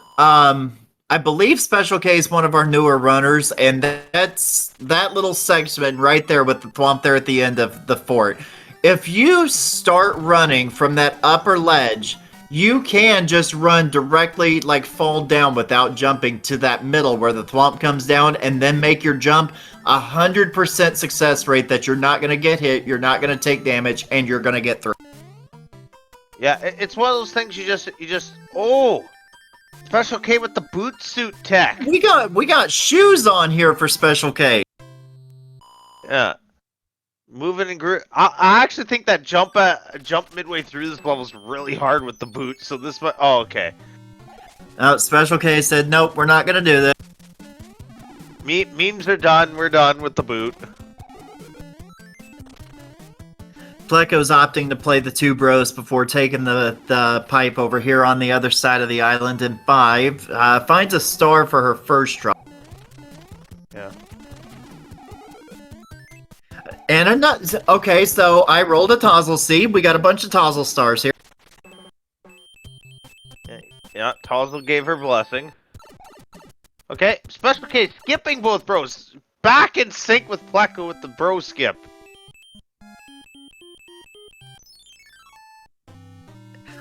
I believe Special K is one of our newer runners, and that's that little segment right there with the thwomp there at the end of the fort. If you start running from that upper ledge, you can just run directly, like, fall down without jumping to that middle where the thwomp comes down, and then make your jump. 100% success rate that you're not going to get hit, you're not going to take damage, and you're going to get through. Yeah, it's one of those things you just oh! Special K with the boot suit tech. We got shoes on here for Special K. Yeah, moving and groove. I actually think that jump midway through this level is really hard with the boot. So this might. Oh, okay. Special K said nope, we're not gonna do this. Memes are done. We're done with the boot. Pleco's opting to play the two bros before taking the pipe over here on the other side of the island in 5. Finds a star for her first try. Yeah. And okay, so I rolled a Tozzle seed. We got a bunch of Tozzle stars here. Yeah, Tozzle gave her blessing. Okay, Special K skipping both bros. Back in sync with Pleco with the bro skip.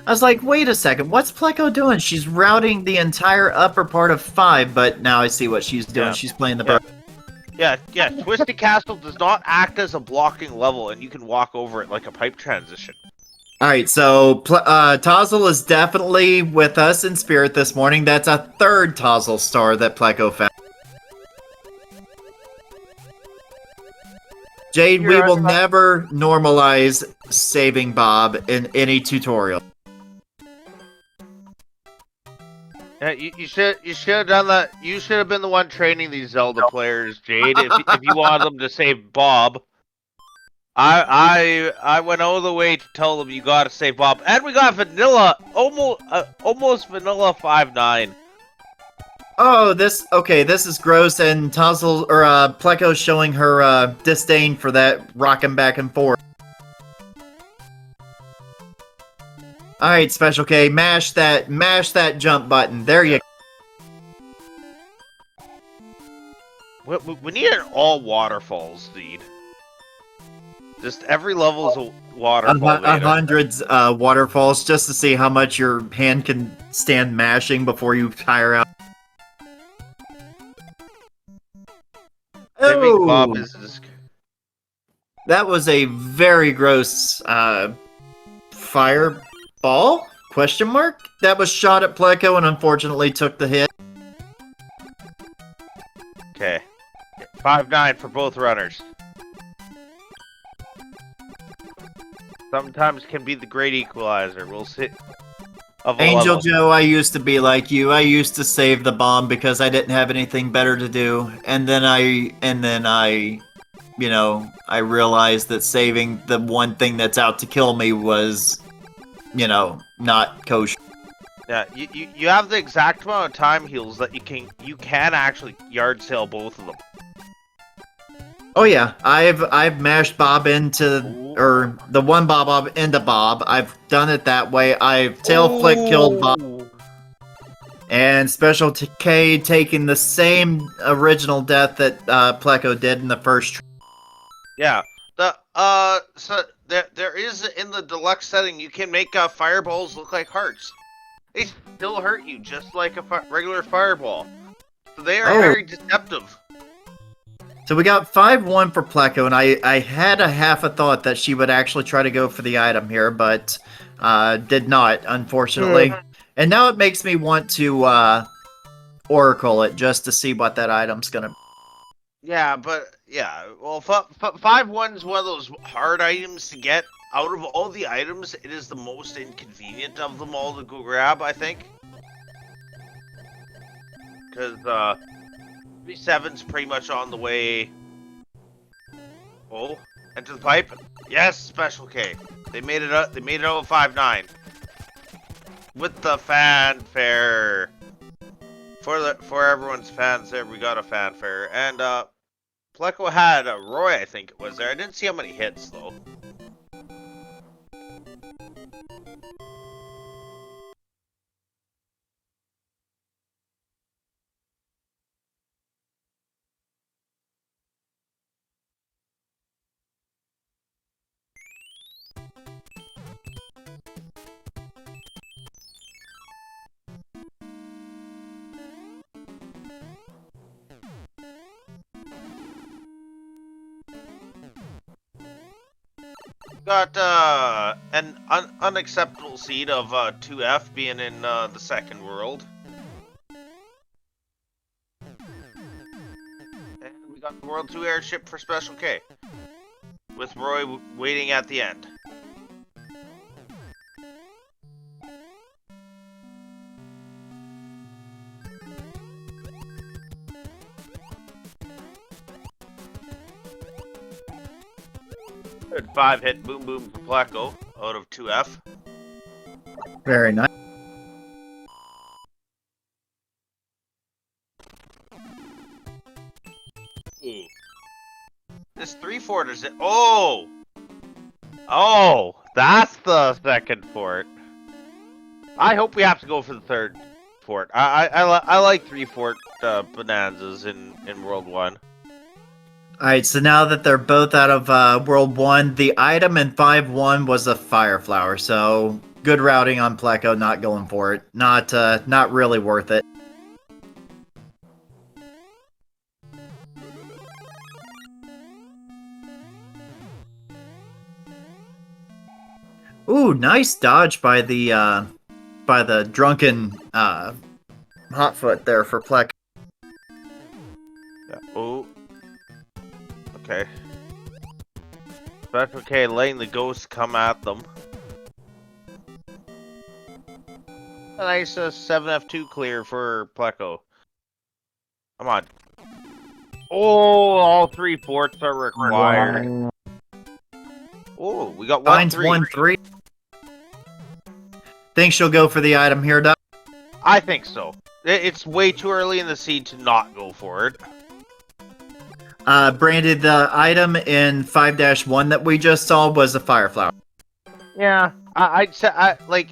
I was like, wait a second, what's Pleco doing? She's routing the entire upper part of 5, but now I see what she's doing. Yeah. She's playing the bro. Yeah, Twisted Castle does not act as a blocking level, and you can walk over it like a pipe transition. Alright, so Tozzle is definitely with us in spirit this morning. That's a 3rd Tozzle star that Pleco found. Jade, we You're will never normalize saving Bob in any tutorial. Yeah, you should have done that. You should have been the one training these Zelda players, Jade. If you wanted them to save Bob, I went all the way to tell them you gotta save Bob, and we got vanilla, almost vanilla 5-9. Oh, this is gross, and Pleco showing her disdain for that, rocking back and forth. All right, Special K, mash that jump button. There you go. We need an all waterfalls, dude. Just every level's a waterfall. Hundreds waterfalls just to see how much your hand can stand mashing before you tire out. Saving Bob is just... That was a very gross fireball? Question mark? That was shot at Pleco and unfortunately took the hit. Okay. 5-9 for both runners. Sometimes can be the great equalizer. We'll see. Angel Joe, I used to be like you. I used to save the bomb because I didn't have anything better to do. And then I realized that saving the one thing that's out to kill me was, not kosher. Yeah, you have the exact amount of time heals that you can actually yard sale both of them. Oh yeah, I've mashed Bob or the one Bob into Bob. I've done it that way. I've tail flick killed Bob. And Special K taking the same original death that Pleco did in the first. Yeah, so there is in the deluxe setting you can make fireballs look like hearts. They still hurt you just like a regular fireball. So they are very deceptive. So we got 5-1 for Pleco, and I had a half a thought that she would actually try to go for the item here, but did not, unfortunately. And now it makes me want to Oracle it just to see what that item's gonna be. Yeah, but, yeah, well, 5-1 is one of those hard items to get. Out of all the items, it is the most inconvenient of them all to go grab, I think. Because, 7's pretty much on the way. Oh, enter the pipe. Yes, Special K. They made it up. They made it out 5-9 with the fanfare. For everyone's fans there, we got a fanfare, and Pleco had Roy, I think it was there. I didn't see how many hits though. Got an unacceptable seed of 2F being in the second world. And we got the World 2 airship for Special K. With Roy waiting at the end. Good 5-hit boom boom for Pleco out of 2F. Very nice. Ooh. This 3 fort is it? Oh! Oh! That's the second fort. I hope we have to go for the third fort. I like 3 fort bonanzas in World 1. Alright, so now that they're both out of World 1, the item in 5-1 was a Fire Flower, so good routing on Pleco, not going for it. Not really worth it. Ooh, nice dodge by the drunken Hotfoot there for Pleco. Yeah. Oh. Okay. Special K letting the ghosts come at them. A nice 7F2 clear for Pleco. Come on. Oh, all 3 forts are required. Oh, we got 1-3. 1-3. Think she'll go for the item here, Doc? I think so. It's way too early in the seed to not go for it. Branded, the item in 5-1 that we just saw was a fire flower. Yeah, I'd say like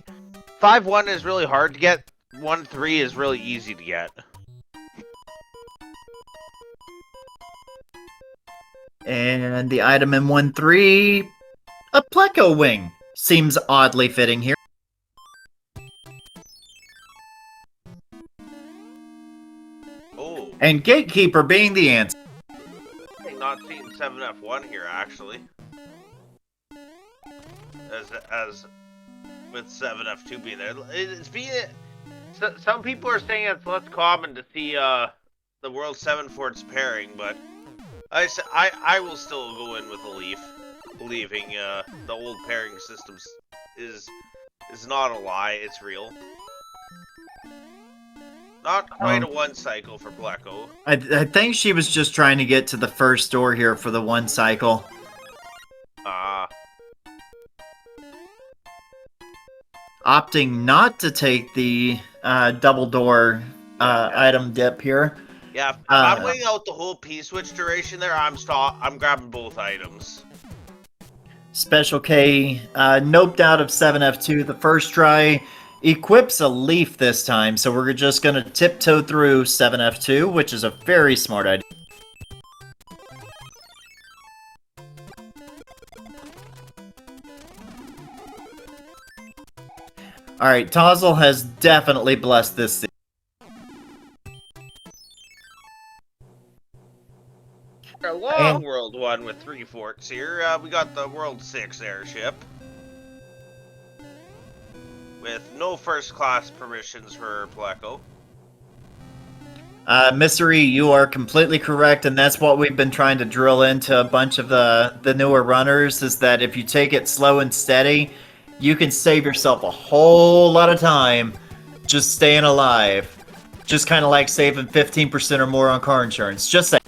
5-1 is really hard to get. 1-3 is really easy to get. And the item in 1-3, a Pleco wing. Seems oddly fitting here. Oh. And Gatekeeper being the answer. I'm not seeing 7F1 here, actually. As with 7F2 being there. It's being... Some people are saying it's less common to see the World 7 Forts pairing, but I will still go in with a leaf, believing the old pairing systems is not a lie, it's real. Not quite a 1 cycle for Pleco. I think she was just trying to get to the first door here for the 1 cycle. Opting not to take the double door item dip here. Yeah, if I'm waiting out the whole P-switch duration there, I'm grabbing both items. Special K noped out of 7F2 the first try. Equips a leaf this time, so we're just going to tiptoe through 7F2, which is a very smart idea. Alright, Tozzle has definitely blessed this scene. A long World 1 with 3 forts here. We got the World 6 airship. With no first class permissions for Pleco. Mystery, you are completely correct, and that's what we've been trying to drill into a bunch of the newer runners, is that if you take it slow and steady, you can save yourself a whole lot of time just staying alive. Just kind of like saving 15% or more on car insurance. Just say.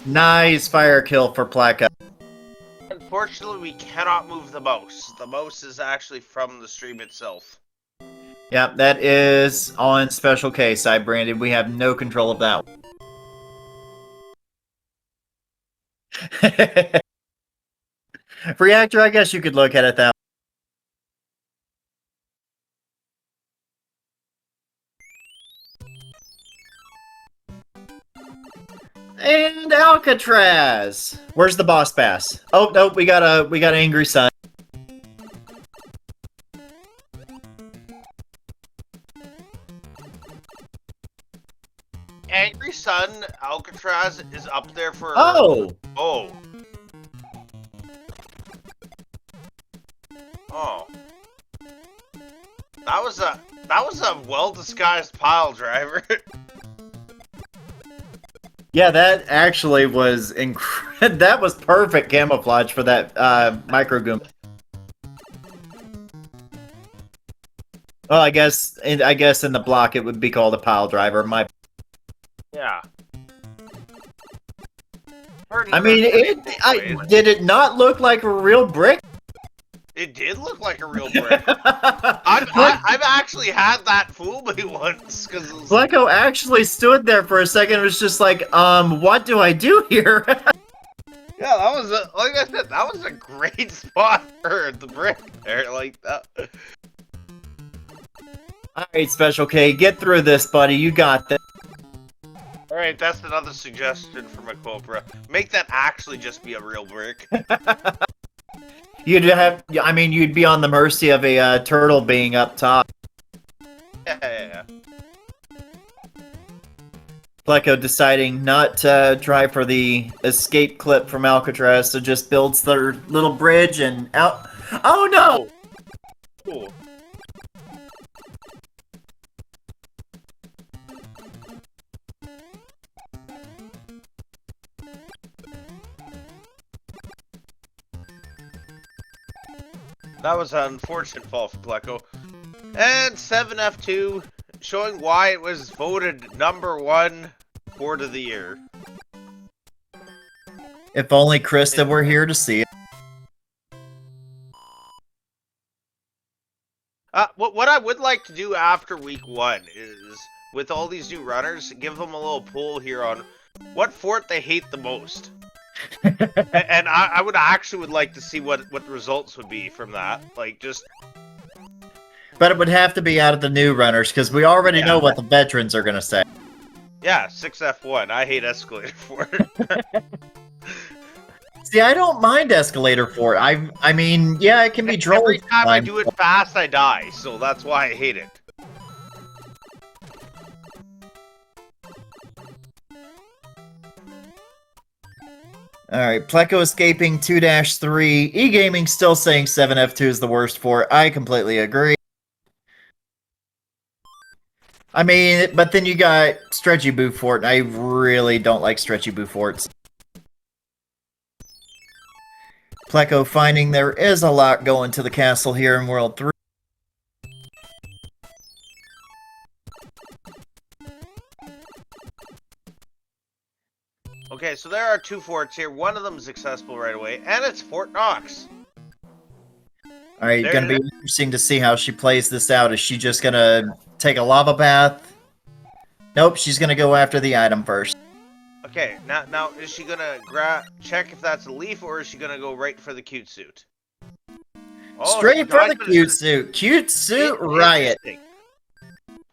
Nice fire kill for Pleco. Unfortunately, we cannot move the mouse. The mouse is actually from the stream itself. Yep, that is on Special K side, Brandon. We have no control of that one. Reactor, I guess you could look at it that way. And Alcatraz. Where's the boss pass? Oh no, we got an angry son. Angry Sun Alcatraz is up there for. Oh. Oh. Oh. That was a well-disguised pile driver. Yeah, that actually was that was perfect camouflage for that micro goom. Well, I guess in the block it would be called a pile driver. Yeah. I mean, did it not look like a real brick? It did look like a real brick. I've actually had that fool me once. Pleco actually stood there for a second and was just like, what do I do here? Yeah, that was like I said, that was a great spot for the brick there, like that. Alright, Special K, get through this, buddy. You got this. Alright, that's another suggestion for my Cobra. Make that actually just be a real brick. You'd be on the mercy of a turtle being up top. Yeah. Pleco deciding not to try for the escape clip from Alcatraz, so just builds their little bridge and out. Oh no! Cool. That was an unfortunate fall for Pleco. And 7F2, showing why it was voted #1 Fort of the Year. If only Krista were here to see it. What I would like to do after week 1 is, with all these new runners, give them a little poll here on what fort they hate the most. And I would like to see what the results would be from that. Like, just... But it would have to be out of the new runners, because we already know what the veterans are going to say. Yeah, 6F1. I hate Escalator Fort. See, I don't mind Escalator Fort. I mean, yeah, it can be droll. Every time I do it fast, I die, so that's why I hate it. Alright, Pleco escaping 2-3. E-Gaming still saying 7F2 is the worst fort. I completely agree. I mean, but then you got Stretchy Boo Fort, and I really don't like Stretchy Boo Forts. Pleco finding there is a lot going to the castle here in World 3. Okay, so there are 2 forts here. One of them is accessible right away, and it's Fort Knox. Alright, it's gonna be interesting to see how she plays this out. Is she just gonna take a lava bath? Nope, she's gonna go after the item first. Okay, now is she gonna check if that's a leaf, or is she gonna go right for the cute suit? Oh, straight for the cute suit. Cute suit riot.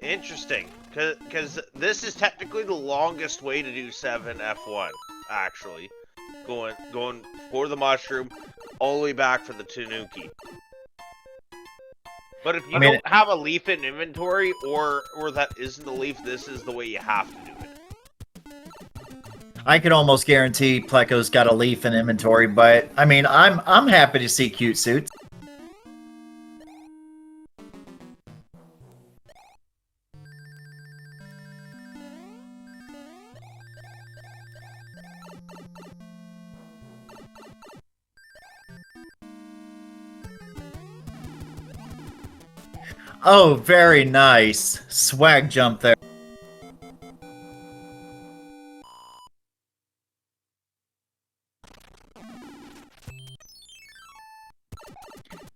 Interesting. Because this is technically the longest way to do 7F1, actually. Going for the mushroom, all the way back for the Tanuki. But if you don't have a leaf in inventory, or that isn't a leaf, this is the way you have to do it. I can almost guarantee Pleco's got a leaf in inventory, but I mean, I'm happy to see cute suits. Oh, very nice. Swag jump there.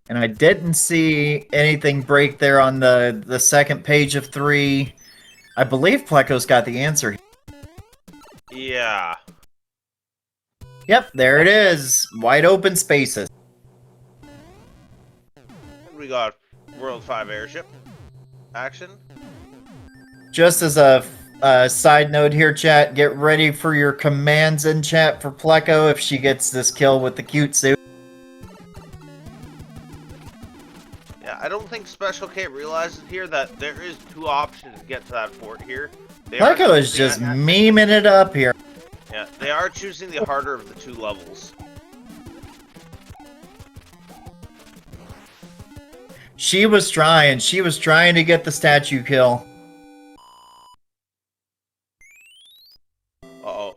And I didn't see anything break there on the second page of 3. I believe Pleco's got the answer. Yeah. Yep, there it is. Wide open spaces. We got World 5 airship action. Just as a side note here, chat, get ready for your commands in chat for Pleco if she gets this kill with the cute suit. Yeah, I don't think Special K realizes here that there is 2 options to get to that fort here. Pleco is just memeing it up here. Yeah, they are choosing the harder of the 2 levels. She was trying to get the statue kill. Uh-oh.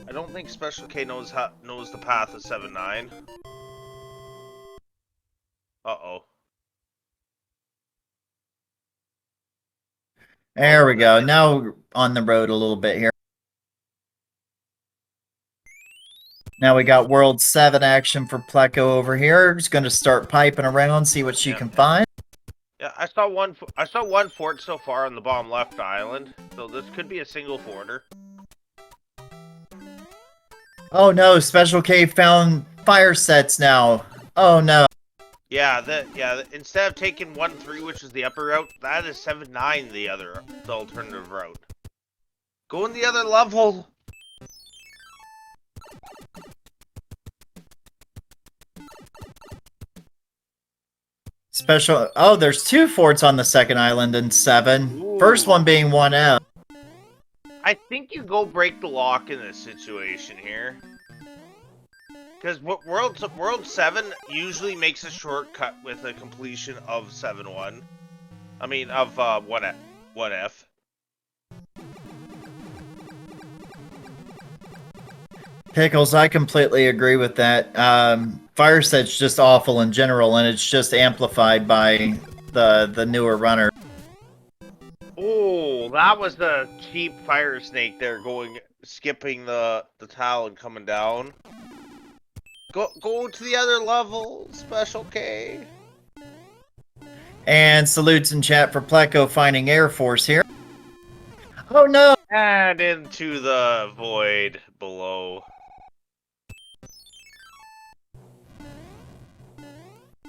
I don't think Special K knows the path of 7-9. Uh-oh. There we go. Now on the road a little bit here. Now we got World 7 action for Pleco over here. He's going to start piping around, see what she can find. Yeah, I saw one fort so far on the bottom left island, so this could be a single forter. Oh no, Special K found fire sets now. Oh no. Yeah, instead of taking 1-3, which is the upper route, that is 7-9 the alternative route. Go in the other level. Oh, there's 2 forts on the second island in 7. Ooh. First one being 1F. I think you go break the lock in this situation here. Because World 7 usually makes a shortcut with a completion of 7-1. I mean, of 1F. Pickles, I completely agree with that. fire set's just awful in general, and it's just amplified by the newer runner. Oh, that was the cheap fire snake there skipping the tile and coming down. Go to the other level, Special K. And salutes in chat for Pleco finding Air Force here. Oh no! And into the void below.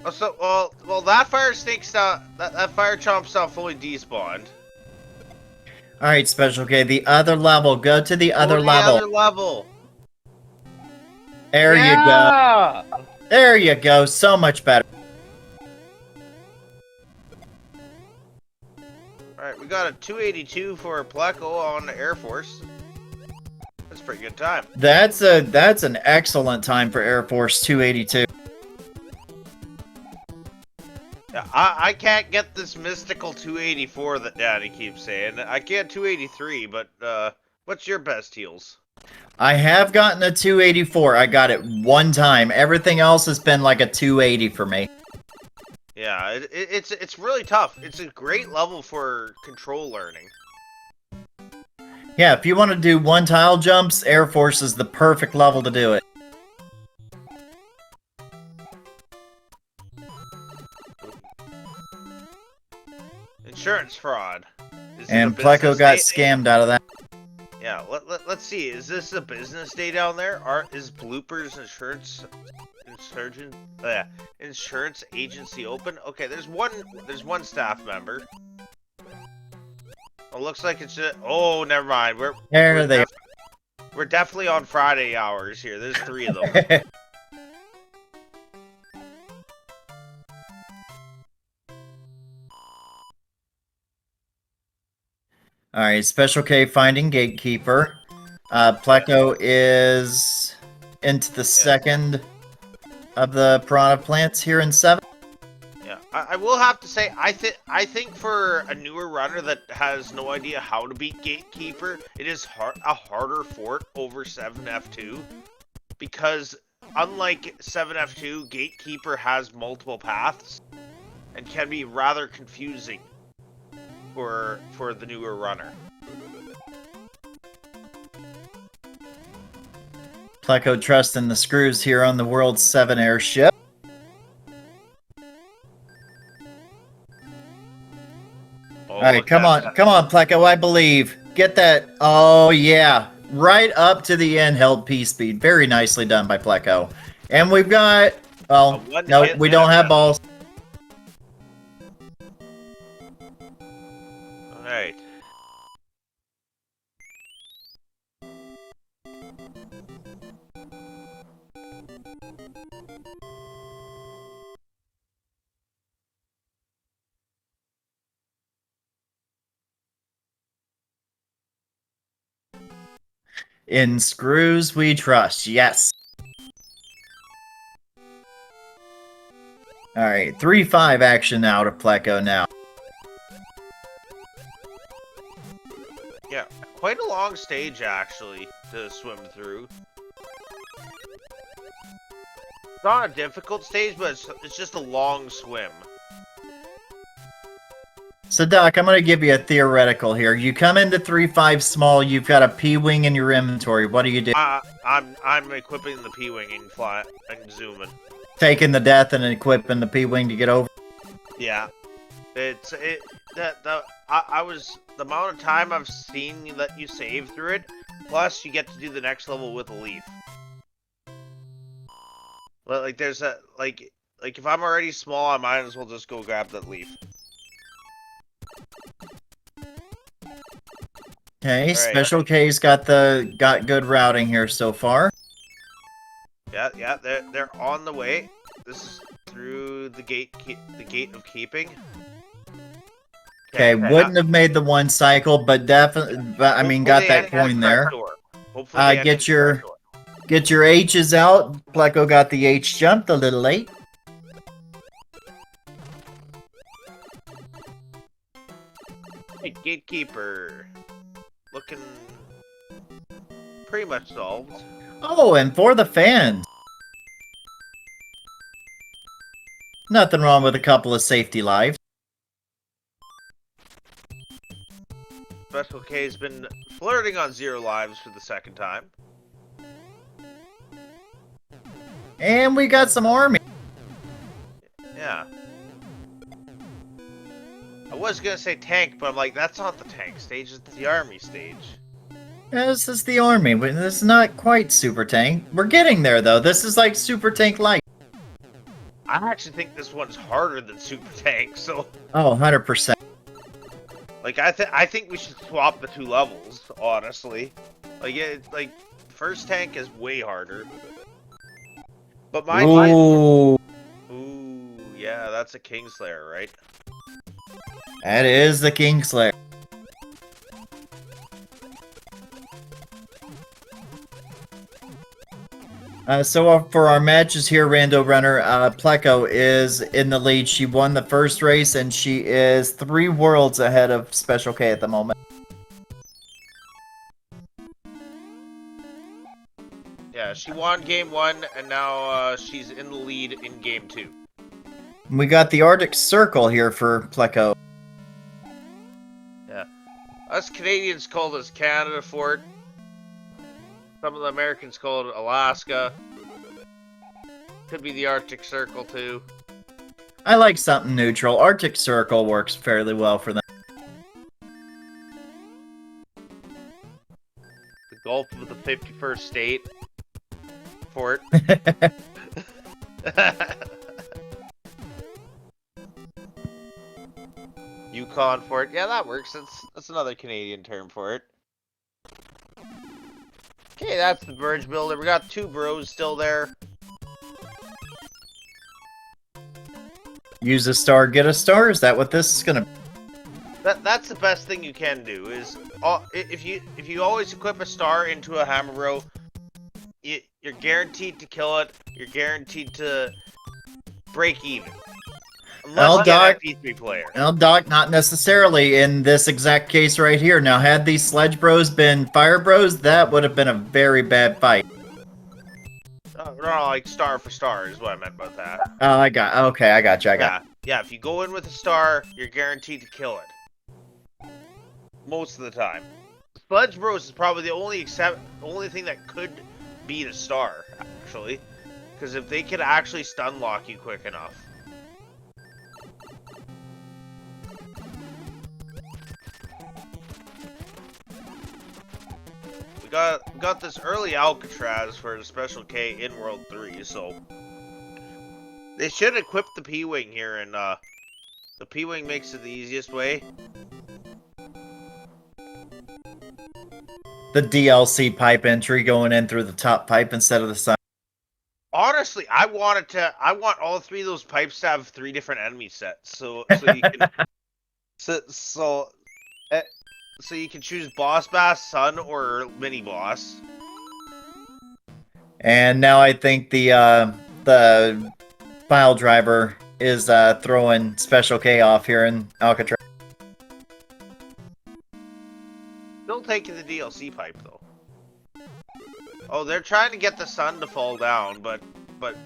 Oh, so well that fire snake's not that fire chomp's not fully despawned. All right, Special K, the other level. Go to the other Go to level. The other level. There you go. There you go. So much better. Alright, we got a 282 for Pleco on the Air Force. That's a pretty good time. That's an excellent time for Air Force 282. Yeah, I can't get this mystical 284 that Daddy keeps saying. I get 283, but what's your best heals? I have gotten a 284. I got it one time. Everything else has been like a 280 for me. Yeah, it's really tough. It's a great level for control learning. Yeah, if you want to do one tile jumps, Air Force is the perfect level to do it. Insurance fraud. And Pleco got scammed out of that. Yeah, let's see. Is this a business day down there? Is bloopers insurance agency open? Okay, there's one staff member. Oh, looks like it's just, oh, never mind. We're definitely on Friday hours here. There's 3 of them. All right, Special K finding Gatekeeper. Pleco is into the second of the piranha plants here in 7. Yeah, I will have to say, I think for a newer runner that has no idea how to beat Gatekeeper, it is a harder fort over 7F2, because unlike 7F2, Gatekeeper has multiple paths and can be rather confusing for the newer runner. Pleco trusting the screws here on the World 7 airship. Oh, all right, come on, Pleco, I believe. Get that. Oh, yeah. Right up to the end, held P-speed. Very nicely done by Pleco. And we've got, well, no, we don't have balls. Alright. In screws we trust, yes. Alright, 3-5 action out of Pleco now. Yeah, quite a long stage actually to swim through. It's not a difficult stage, but it's just a long swim. So Doc, I'm going to give you a theoretical here. You come into 3-5 small, you've got a P-wing in your inventory. What do you do? I'm equipping the P-wing and fly and zooming. Taking the death and equipping the P-wing to get over. Yeah, I was the amount of time I've seen that you save through it. Plus, you get to do the next level with a leaf. But like, there's a like if I'm already small, I might as well just go grab that leaf. Okay, right. Special K's got good routing here so far. Yeah, they're on the way. This is through the gate of keeping. Okay, wouldn't have made the one cycle, but definitely, I mean, got that coin there. Get your H's out. Pleco got the H jumped a little late. Hey, Gatekeeper. Looking pretty much solved. Oh, and for the fans. Nothing wrong with a couple of safety lives. Special K's been flirting on 0 lives for the second time. And we got some army. Yeah. I was gonna say tank, but I'm like, that's not the tank stage, it's the army stage. Yeah, this is the army, but this is not quite super tank. We're getting there though. This is like super tank light. I actually think this one's harder than super tank, so Oh, 100%. like I think we should swap the 2 levels, honestly. Like it's like first tank is way harder. But Ooh, ooh, yeah, that's a Kingslayer, right? that is the Kingslayer. So for our matches here, Rando Runner, Pleco is in the lead. She won the first race, and she is 3 worlds ahead of Special K at the moment. Yeah, she won game 1, and now she's in the lead in game 2. We got the Arctic Circle here for Pleco. Yeah. Us Canadians call this Canada Fort. Some of the Americans call it Alaska. Could be the Arctic Circle, too. I like something neutral. Arctic Circle works fairly well for them. The Gulf of the 51st State. Fort. Yukon Fort. Yeah, that works. That's another Canadian term for it. Okay, that's the bridge builder. We got 2 bros still there. Use a star, get a star? Is that what this is gonna be? That's the best thing you can do, is if you always equip a star into a hammer bro, you're guaranteed to kill it. You're guaranteed to break even. Unless you're an MP3 player. Well, Doc, not necessarily in this exact case right here. Now, had these Sledge Bros been Fire Bros, that would have been a very bad fight. No, like star for star is what I meant about that. Oh, I got you. Yeah, if you go in with a star, you're guaranteed to kill it. Most of the time. Sledge Bros is probably the only thing that could beat a star, actually. Because if they could actually stun lock you quick enough. Got this early Alcatraz for the Special K in World 3, so they should equip the P-Wing here, and the P-Wing makes it the easiest way. The DLC pipe entry going in through the top pipe instead of the side. Honestly, I want all 3 of those pipes to have 3 different enemy sets, so you can so you can choose Boss Bass, Sun, or Mini Boss. And now I think the file driver is throwing Special K off here in Alcatraz. Still taking the DLC pipe though. Oh, they're trying to get the sun to fall down, but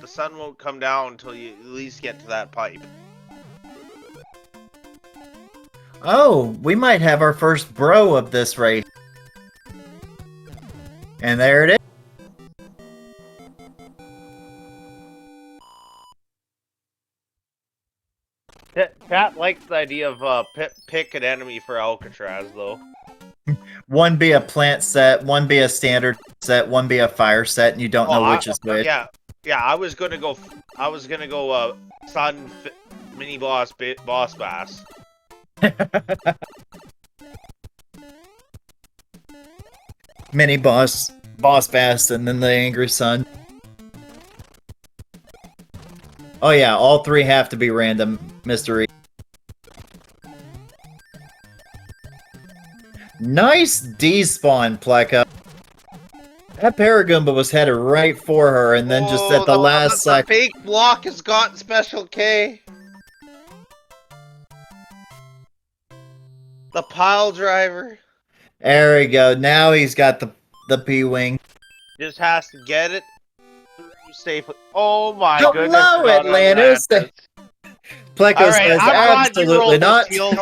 the sun won't come down until you at least get to that pipe. Oh, we might have our first bro of this race. And there it is. Pat likes the idea of pick an enemy for Alcatraz, though. One be a plant set, one be a standard set, one be a fire set, and you don't know which is which. Yeah, I was gonna go Sun, Mini Boss, Boss Bass. Mini Boss, Boss Bass, and then the Angry Sun. Oh yeah, all 3 have to be random mystery. Nice despawn, Pleco. That Paragoomba was headed right for her, and then just at the last second. The fake block has gotten Special K. The pile driver. There we go. Now he's got the P-Wing. Just has to get it through safely. Oh my goodness. Hello, Atlantis! Pleco All right, says I'm glad you absolutely rolled not. this, Heels.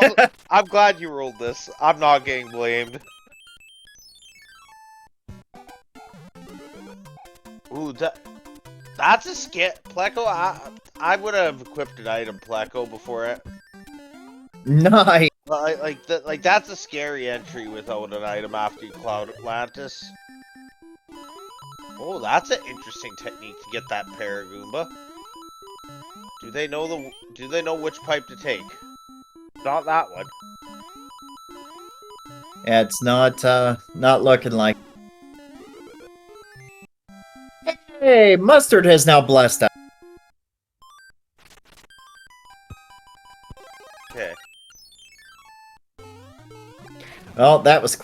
I'm glad you rolled this. I'm not getting blamed. Ooh, that's a skit. Pleco, I would have equipped an item Pleco before it. Nice. Like that's a scary entry without an item after you cloud Atlantis. Oh, that's an interesting technique to get that Paragoomba. Do they know which pipe to take? Not that one. Yeah, it's not looking like. Hey, Mustard has now blessed us. Okay. Oh, that was.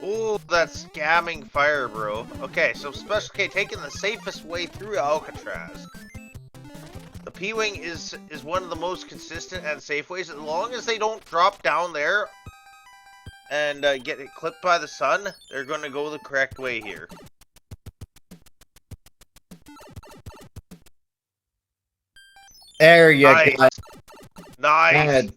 Ooh, that's scamming fire, bro. Okay, so Special K taking the safest way through Alcatraz. The P-Wing is one of the most consistent and safe ways. As long as they don't drop down there and get it clipped by the sun, they're going to go the correct way here. There you Nice. go. Nice. Good.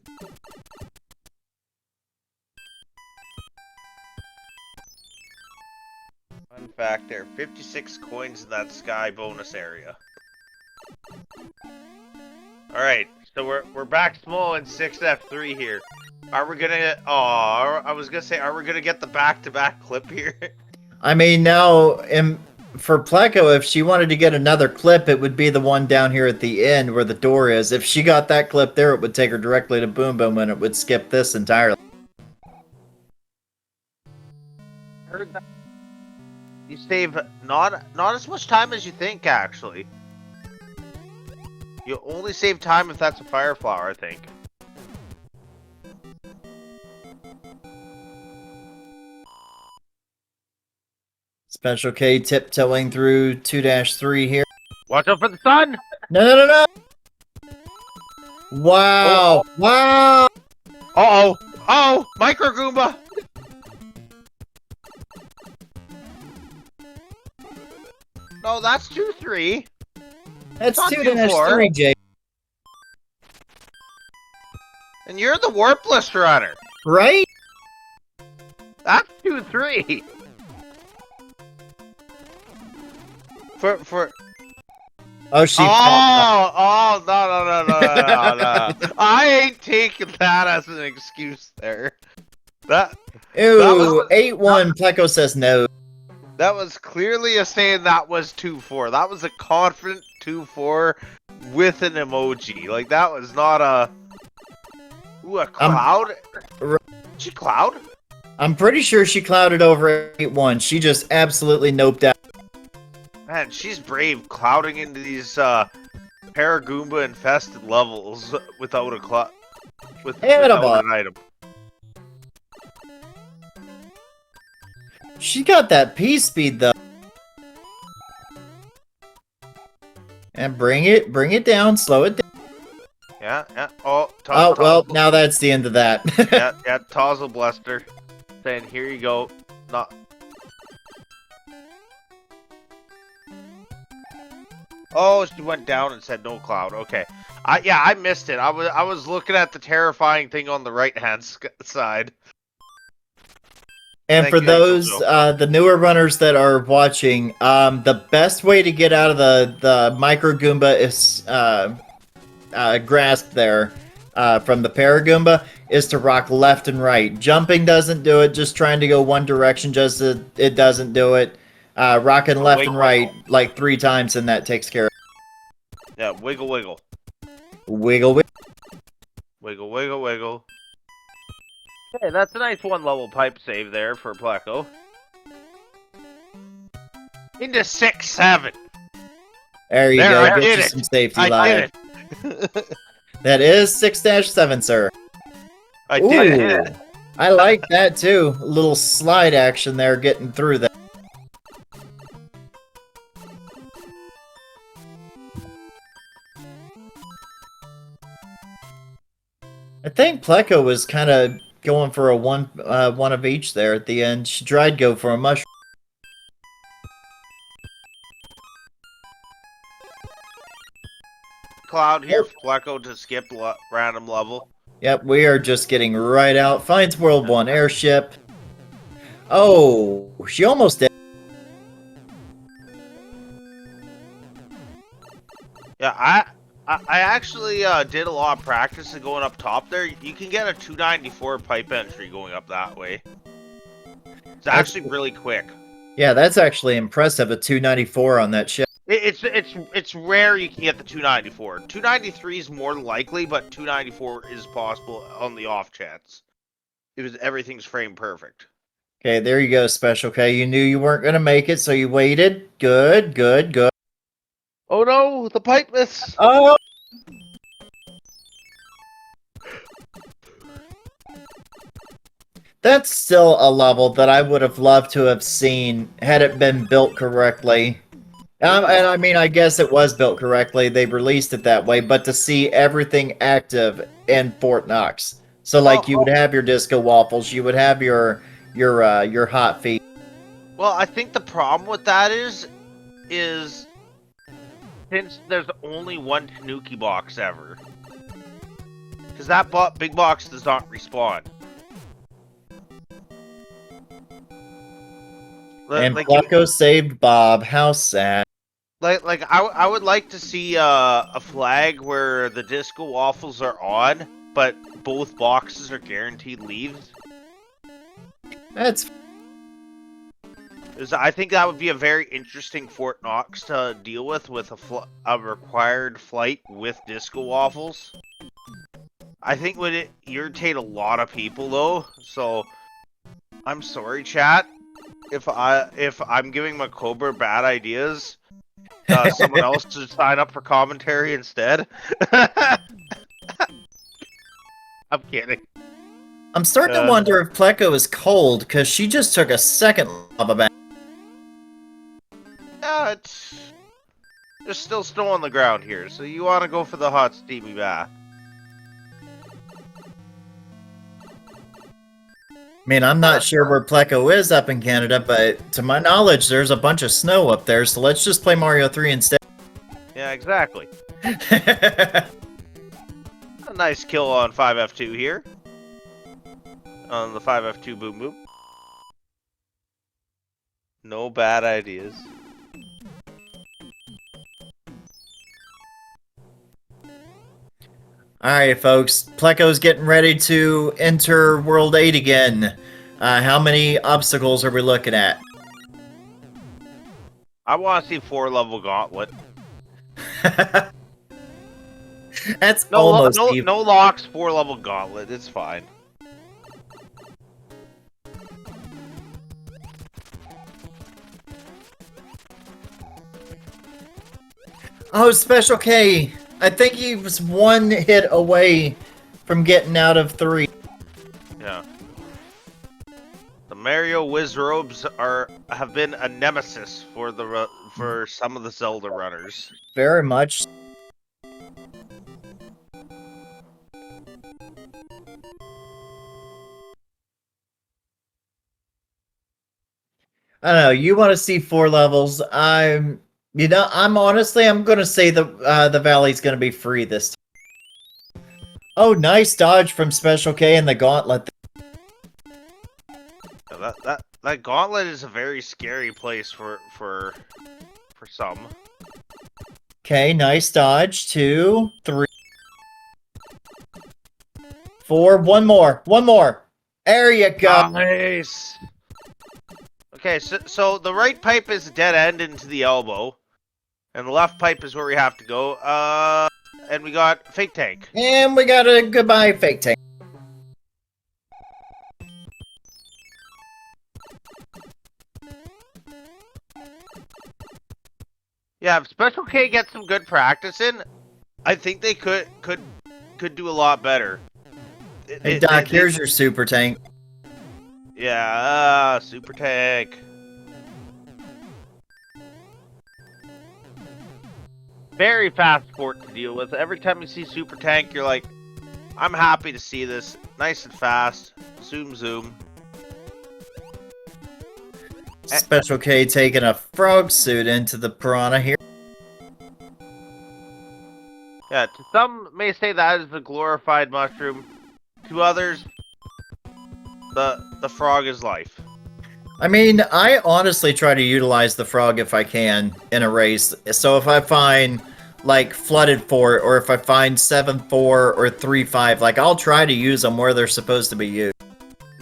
Fun fact there, 56 coins in that sky bonus area. Alright, so we're back small in 6F3 here. Are we gonna I was gonna say, are we gonna get the back-to-back clip here? I mean, now, for Pleco, if she wanted to get another clip, it would be the one down here at the end where the door is. If she got that clip there, it would take her directly to Boom Boom, and it would skip this entirely. Heard that. You save not as much time as you think, actually. You only save time if that's a fire flower, I think. Special K tiptoeing through 2-3 here. Watch out for the sun! No. Wow. Oh. Wow. Uh-oh! Oh! Micro Goomba! No, that's 2-3. That's Not 2-3, Jake. And you're the warpless runner. Right? That's 2-3. For Oh, she. Oh, no. I ain't taking that as an excuse there. That Ooh, 8-1. Pleco says no. That was clearly a saying that was 2-4. That was a confident 2-4 with an emoji. Like, that was not a... Ooh, a cloud? Did she cloud? I'm pretty sure she clouded over 8-1. She just absolutely noped out. Man, she's brave clouding into these Paragoomba infested levels without a without an item. She got that P speed though. And bring it down, slow it down. Yeah. Oh, well, now that's the end of that. yeah, Tozzle blessed her. Saying, here you go. Not. Oh, she went down and said no cloud. Okay. I missed it. I was looking at the terrifying thing on the right-hand side. And for those, the newer runners that are watching, the best way to get out of the Micro Goomba is grasp there from the Paragoomba is to rock left and right. Jumping doesn't do it. Just trying to go one direction it doesn't do it. Rocking left and right like 3 times and that takes care of it. Yeah, wiggle. Wiggle. Wiggle. Hey, that's a nice 1-level pipe save there for Pleco. Into 6-7. There you go. I did you it. Some safety I did it. That is 6-7, sir. I did it. I like that too. A little slide action there getting through that. I think Pleco was kind of going for a one of each there at the end. She tried to go for a mushroom. cloud here for Pleco to skip random level. Yep, we are just getting right out. Finds World 1 airship. Oh, she almost did. Yeah, I actually did a lot of practice of going up top there. You can get a 294 pipe entry going up that way. It's actually really quick. Yeah, that's actually impressive. A 294 on that ship. It's rare you can get the 294. 293 is more likely, but 294 is possible on the off chance. Everything's frame perfect. Okay, there you go, Special K. You knew you weren't going to make it, so you waited. Good, good, good. Oh no, the pipe miss! Oh! That's still a level that I would have loved to have seen had it been built correctly. And I mean, I guess it was built correctly. They released it that way, but to see everything active in Fort Knox. So, like, you would have your disco waffles, you would have your hot feet. Well, I think the problem with that is since there's only one Tanuki box ever, because that big box does not respawn. And Pleco saved Bob. How sad. Like I would like to see a flag where the disco waffles are on, but both boxes are guaranteed leaves. That's. I think that would be a very interesting Fort Knox to deal with a required flight with disco waffles. I think would it irritate a lot of people though. So I'm sorry, chat, if I'm giving my Cobra bad ideas. Someone else to sign up for commentary instead. I'm kidding. I'm starting to wonder if Pleco is cold because she just took a second lava bath. Yeah, there's still snow on the ground here, so you want to go for the hot steamy bath. I mean, I'm not sure where Pleco is up in Canada, but to my knowledge, there's a bunch of snow up there, so let's just play Mario 3 instead. Yeah, exactly. A nice kill on 5F2 here. On the 5F2 boom boom. No bad ideas. Alright, folks. Pleco's getting ready to enter World 8 again. How many obstacles are we looking at? I want to see 4-level gauntlet. That's almost no locks, 4-level gauntlet. It's fine. Oh, Special K! I think he was one hit away from getting out of 3. Yeah. The Mario Wizrobes have been a nemesis for some of the Zelda runners. Very much. I don't know. You want to see 4 levels? I'm honestly, I'm gonna say the valley's gonna be free this time. Oh, nice dodge from Special K and the gauntlet. That gauntlet is a very scary place for some. Okay, nice dodge. 2, 3, 4. One more. There you go. Nice. Okay, so the right pipe is a dead end into the elbow, and the left pipe is where we have to go. And we got fake tank. And we got a goodbye fake tank. Yeah, if Special K gets some good practice in, I think they could do a lot better. Hey Doc, here's your super tank. Yeah, super tank. Very fast sport to deal with. Every time you see super tank, you're like, I'm happy to see this. Nice and fast. Zoom, zoom. Special K taking a frog suit into the piranha here. Yeah, to some may say that is the glorified mushroom. To others, the frog is life. I mean, I honestly try to utilize the frog if I can in a race. So if I find like flooded fort, or if I find 7-4 or 3-5, like I'll try to use them where they're supposed to be used.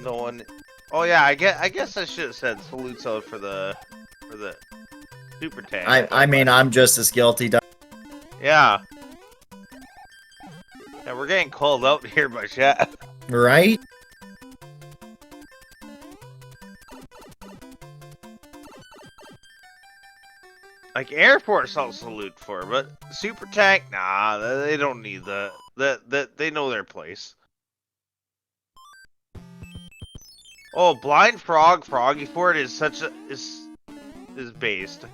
No one. Oh yeah, I guess I should have said salutes out for the super tank. I mean, I'm just as guilty. Yeah. Yeah, we're getting called out here by chat. Right? Like Air Force, I'll salute for, but super tank, nah, they don't need they know their place. Oh, blind frog, froggy fort is such a is based.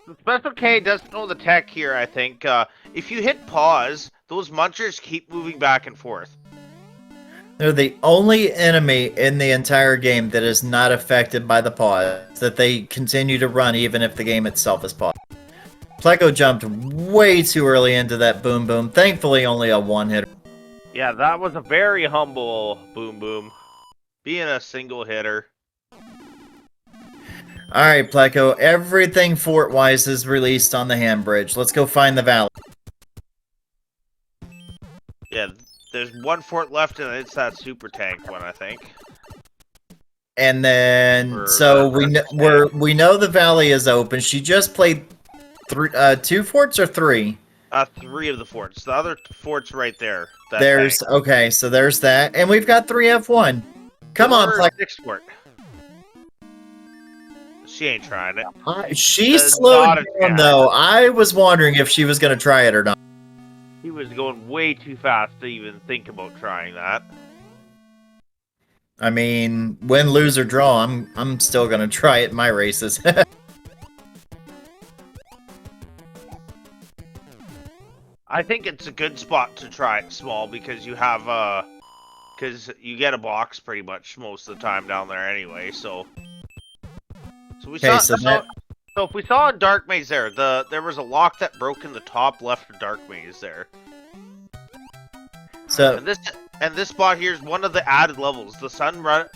The special K doesn't know the tech here. I think if you hit pause, those munchers keep moving back and forth. They're the only enemy in the entire game that is not affected by the pause, that they continue to run even if the game itself is paused. Pleco jumped way too early into that boom boom. Thankfully, only a one-hitter. Yeah, that was a very humble boom boom. Being a single hitter. Alright, Pleco, everything fort-wise is released on the hand bridge. Let's go find the valley. Yeah, there's one fort left, and it's that super tank one, I think. And then, Or so we know the valley is open. She just played 2 forts or 3? 3 of the forts. The other fort's right there. There's tank. okay, so there's that, and we've got 3 F1. Come on, Pleco. 6 fort. She ain't trying it. She slowed down, though. I was wondering if she was going to try it or not. He was going way too fast to even think about trying that. I mean, win, lose, or draw, I'm still going to try it in my races. I think it's a good spot to try it small because you have because you get a box pretty much most of the time down there anyway. So we saw. So if we saw in Dark Maze there was a lock that broke in the top left of Dark Maze there. So and this spot here is one of the added levels. The Sun Run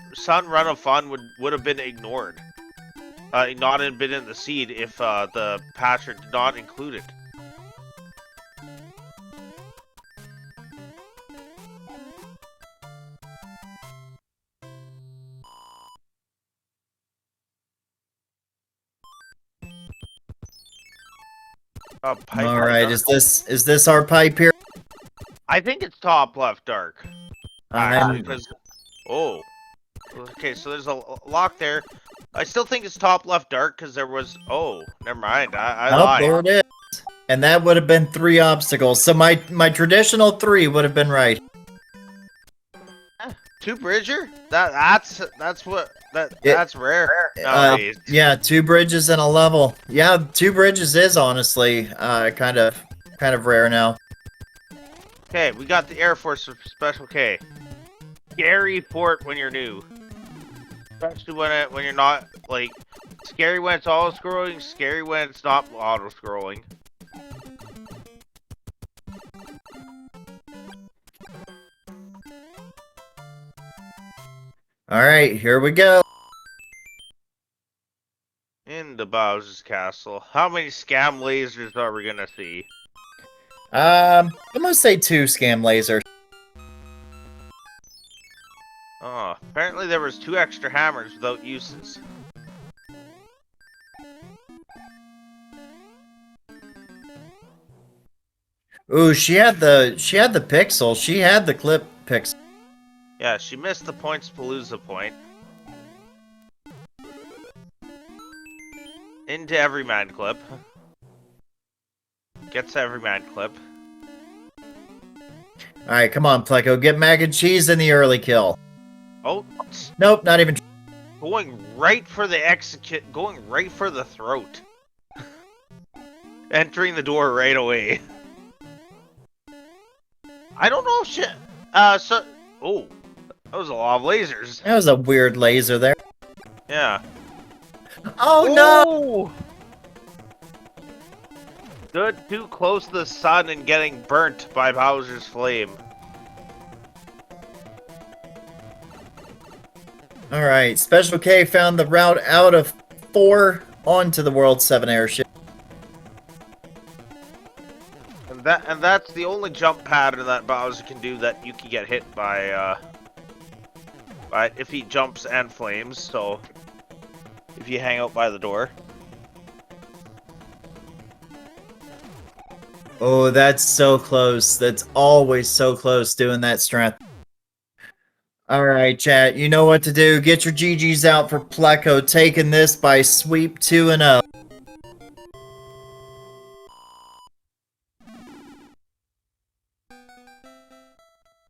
of Fun would have been ignored, not been in the seed if the patcher did not include it. All right, is this our pipe here? I think it's top left dark. Because, oh, okay, so there's a lock there. I still think it's top left dark because there was. Oh, never mind. I lied. There it is. And that would have been 3 obstacles. So my traditional 3 would have been right. 2 bridger? That's rare nowadays. Yeah, 2 bridges and a level. Yeah, 2 bridges is honestly kind of rare now. Okay, we got the Air Force of Special K. Scary fort when you're new, especially when you're not like scary when it's auto scrolling, scary when it's not auto scrolling. Alright, here we go. In the Bowser's Castle. How many scam lasers are we gonna see? I'm gonna say 2 scam lasers. Oh, apparently there was 2 extra hammers without uses. Ooh, she had the pixel. She had the clip pixel. Yeah, she missed the Points Palooza point. Into Everyman clip. Gets Everyman clip. Alright, come on, Pleco. Get mac and cheese in the early kill. Oh. Nope, not even. Going right for the execute. Going right for the throat. Entering the door right away. I don't know if shit. Oh. That was a lot of lasers. That was a weird laser there. Yeah. Oh no! Stood too close to the sun and getting burnt by Bowser's flame. Alright, Special K found the route out of 4 onto the World 7 airship. And that's the only jump pattern that Bowser can do that you can get hit by if he jumps and flames, so if you hang out by the door. Oh, that's so close. That's always so close doing that strength. Alright, chat, you know what to do. Get your GGs out for Pleco taking this by sweep 2-0.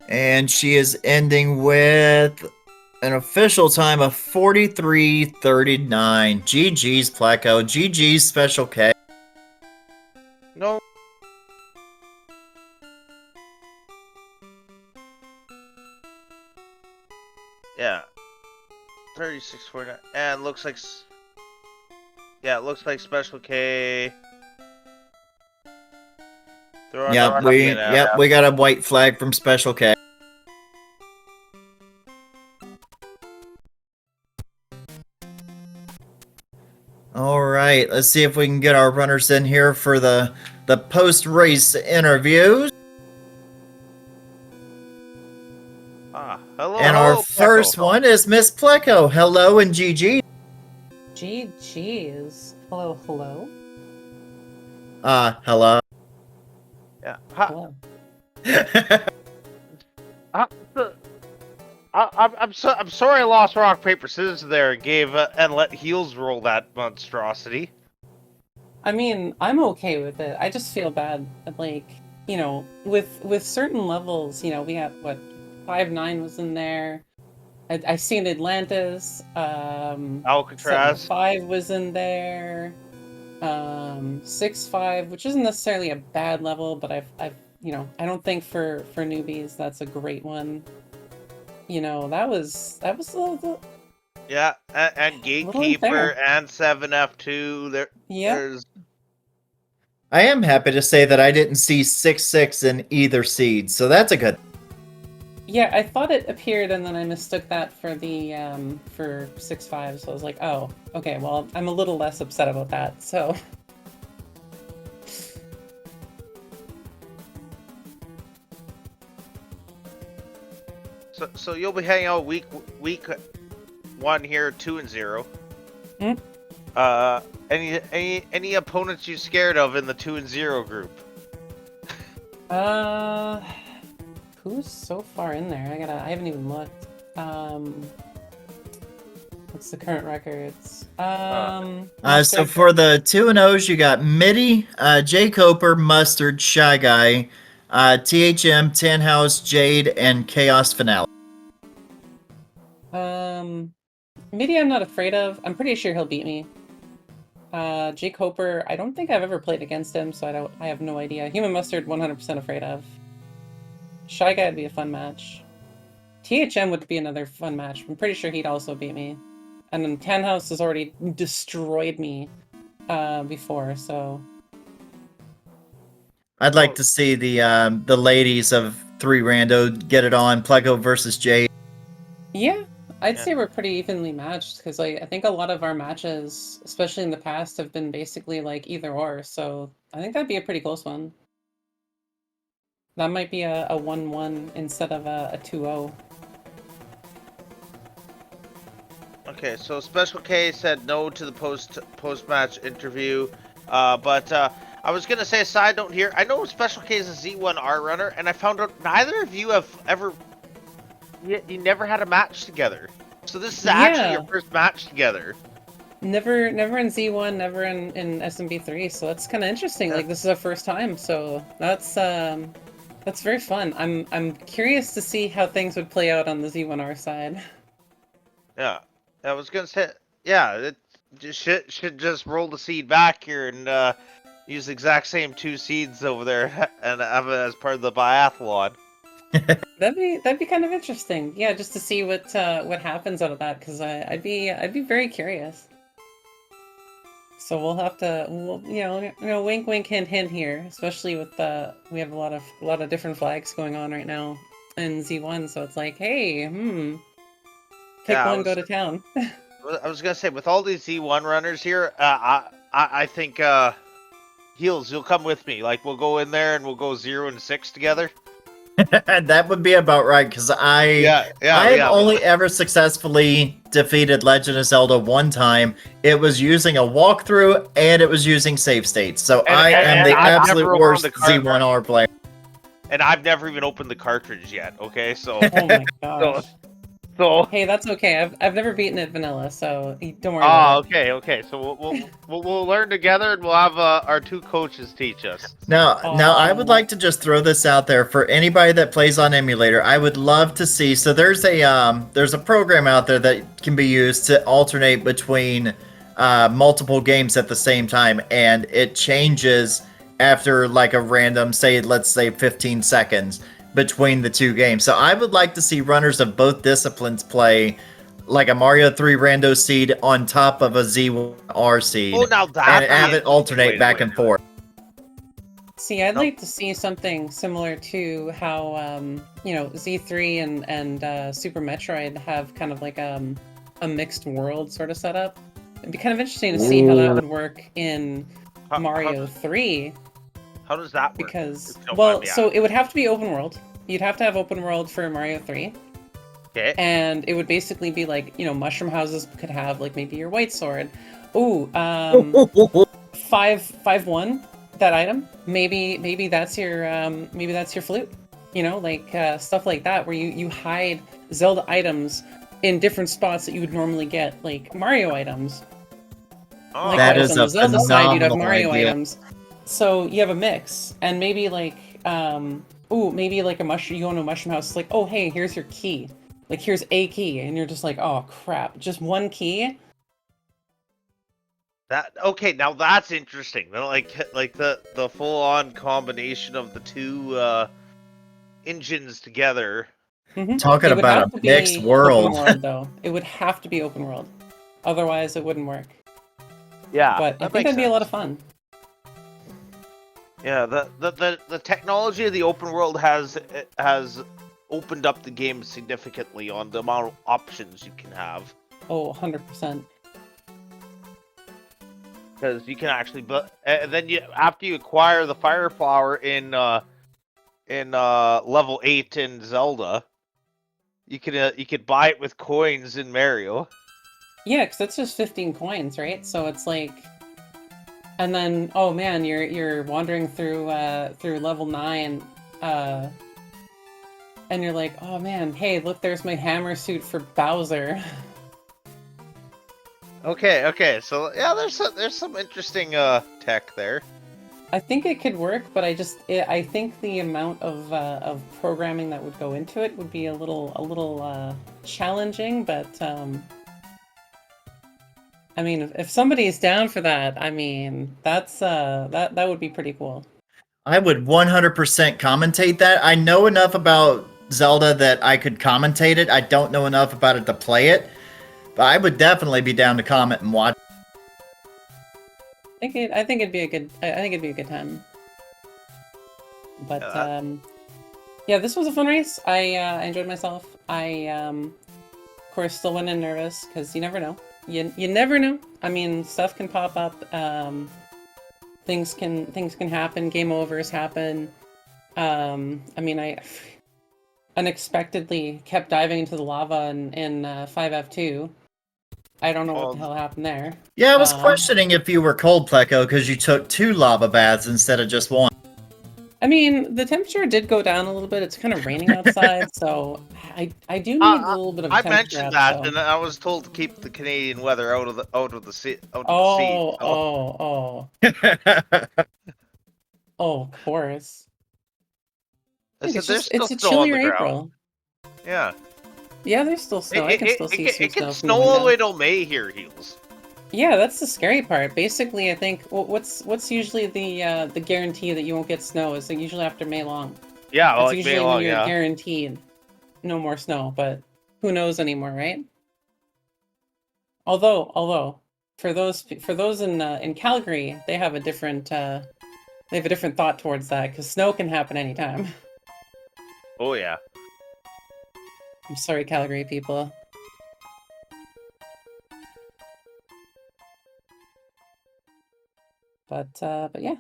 And she is ending with an official time of 43:39. GG's Pleco. GG's Special K. No. Yeah. 36:49. And looks like... Yeah, it looks like Special K... Yep, we got a white flag from Special K. Alright, let's see if we can get our runners in here for the post-race interviews. Hello, and our first one is Miss Pleco. Hello and GG. GG's. Hello, hello. Hello. Yeah. Hello. I'm sorry I lost rock paper scissors there and gave and let heels roll that monstrosity. I mean, I'm okay with it. I just feel bad, like, you know, with certain levels. You know, we had what 5-9 was in there. I seen Atlantis. Alcatraz 5 was in there. 6-5, which isn't necessarily a bad level, but I've you know, I don't think for newbies that's a great one. You know, that was a little. Yeah, and Gatekeeper and 7F2. There's. I am happy to say that I didn't see 6-6 in either seed, so that's a good. Yeah, I thought it appeared, and then I mistook that for the for 6-5. So I was like, oh, okay. Well, I'm a little less upset about that. So. So you'll be hanging out week 1 here, 2 and 0. Hmm? Any opponents you scared of in the 2 and 0 group? Who's so far in there? I haven't even looked. What's the current records? So for the 2 and 0s, you got Mitty, J Coper, Mustard, Shy Guy, THM, Tin House, Jade, and Chaos Finale. Mitty I'm not afraid of. I'm pretty sure he'll beat me. J Coper, I don't think I've ever played against him, so I have no idea. Human Mustard, 100% afraid of. Shy Guy would be a fun match. THM would be another fun match. I'm pretty sure he'd also beat me. And then Tan House has already destroyed me before, so. I'd like to see the ladies of 3 Rando get it on. Pleco versus Jade. Yeah, I'd say we're pretty evenly matched, because I think a lot of our matches, especially in the past, have been basically like either or, so I think that'd be a pretty close one. That might be a 1-1 instead of a 2-0. Okay, so Special K said no to the post-match interview, but I was gonna say a side note here. I know Special K is a Z1R runner, and I found out neither of you have ever, you never had a match together. So this is actually your first match together. Never in Z1, never in SMB3, so that's kind of interesting. Yeah. Like, this is our first time, so that's very fun. I'm curious to see how things would play out on the Z1R side. Yeah, I was gonna say, yeah, it just should just roll the seed back here and use the exact same 2 seeds over there and have it as part of the biathlon. That'd be kind of interesting. Yeah, just to see what happens out of that, because I'd be very curious. So we'll have to, wink, wink, hint, hint here. Especially with we have a lot of different flags going on right now in Z1. So it's like, hey, pick Yeah, one, go to town. I was gonna say, with all these Z1 runners here, I think Heels, you'll come with me. Like, we'll go in there and we'll go 0 and 6 together. That would be about right, because I have only ever successfully defeated Legend of Zelda one time. It was using a walkthrough and it was using save states. So I am the absolute worst Z1R player. And I've never even opened the cartridge yet. Okay, so Oh my gosh. So hey, that's okay. I've never beaten it vanilla, so don't worry about it. Okay. So we'll learn together, and we'll have our 2 coaches teach us. Now I would like to just throw this out there for anybody that plays on emulator. I would love to see. So there's a program out there that can be used to alternate between multiple games at the same time, and it changes after like a random, let's say 15 seconds between the 2 games. So I would like to see runners of both disciplines play like a Mario 3 rando seed on top of a Z1R seed. Oh, now that and have it alternate back and forth. See, I'd like to see something similar to how Z3 and Super Metroid have kind of like a mixed world sort of setup. It'd be kind of interesting to see how that would work in Mario 3. How does that work? Because, well, so it would have to be open world. You'd have to have open world for Mario 3. Okay. And it would basically be like, mushroom houses could have like maybe your white sword. Ooh, 5-1, that item. Maybe that's your flute. Stuff like that where you hide Zelda items in different spots that you would normally get like Mario items. Oh, like that is on the Zelda side, you'd have Mario idea. items. So you have a mix, and maybe like, maybe like a mushroom. You go into a mushroom house, it's like, oh hey, here's your key. Like here's a key, and you're just like, oh crap, just one key. Now that's interesting. Like the full on combination of the 2 engines together. Mm-hmm. Talking about a mixed world. Though it would have to be open world, otherwise it wouldn't work. Yeah, but I think that'd be a lot of fun. Yeah, the technology of the open world has opened up the game significantly on the amount of options you can have. Oh, 100%. Because you can actually, then after you acquire the fire flower in level 8 in Zelda, you could buy it with coins in Mario. Yeah, because it's just 15 coins, right? So it's like. And then, oh man, you're wandering through level 9, and you're like, oh man, hey, look, there's my hammer suit for Bowser. Okay, so yeah, there's some interesting tech there. I think it could work, but I think the amount of programming that would go into it would be a little challenging, but. I mean, if somebody's down for that, I mean, that's that would be pretty cool. I would 100% commentate that. I know enough about Zelda that I could commentate it. I don't know enough about it to play it, but I would definitely be down to comment and watch. I think it'd be a good time. But yeah, this was a fun race. I enjoyed myself. I of course still went in nervous because you never know. You never know. I mean, stuff can pop up. Things can happen. Game overs happen. I mean, I unexpectedly kept diving into the lava in 5F2. I don't know what the hell happened there. Yeah, I was questioning if you were cold, Pleco, because you took 2 lava baths instead of just 1. I mean, the temperature did go down a little bit. It's kind of raining outside, so I do need a little bit of temperature. I mentioned that, and I was told to keep the Canadian weather out of the sea. Oh, of course. It's a chillier April. Yeah. Yeah, there's still snow. I can still see some snow. It can snow all the way till May here, Heels. Yeah, that's the scary part. Basically, I think what's usually the guarantee that you won't get snow is like usually after May long. Yeah, it's like usually May long, when you're yeah. guaranteed no more snow, but who knows anymore, right? Although for those in Calgary, they have a different thought towards that because snow can happen anytime. Oh yeah. I'm sorry, Calgary people. But yeah.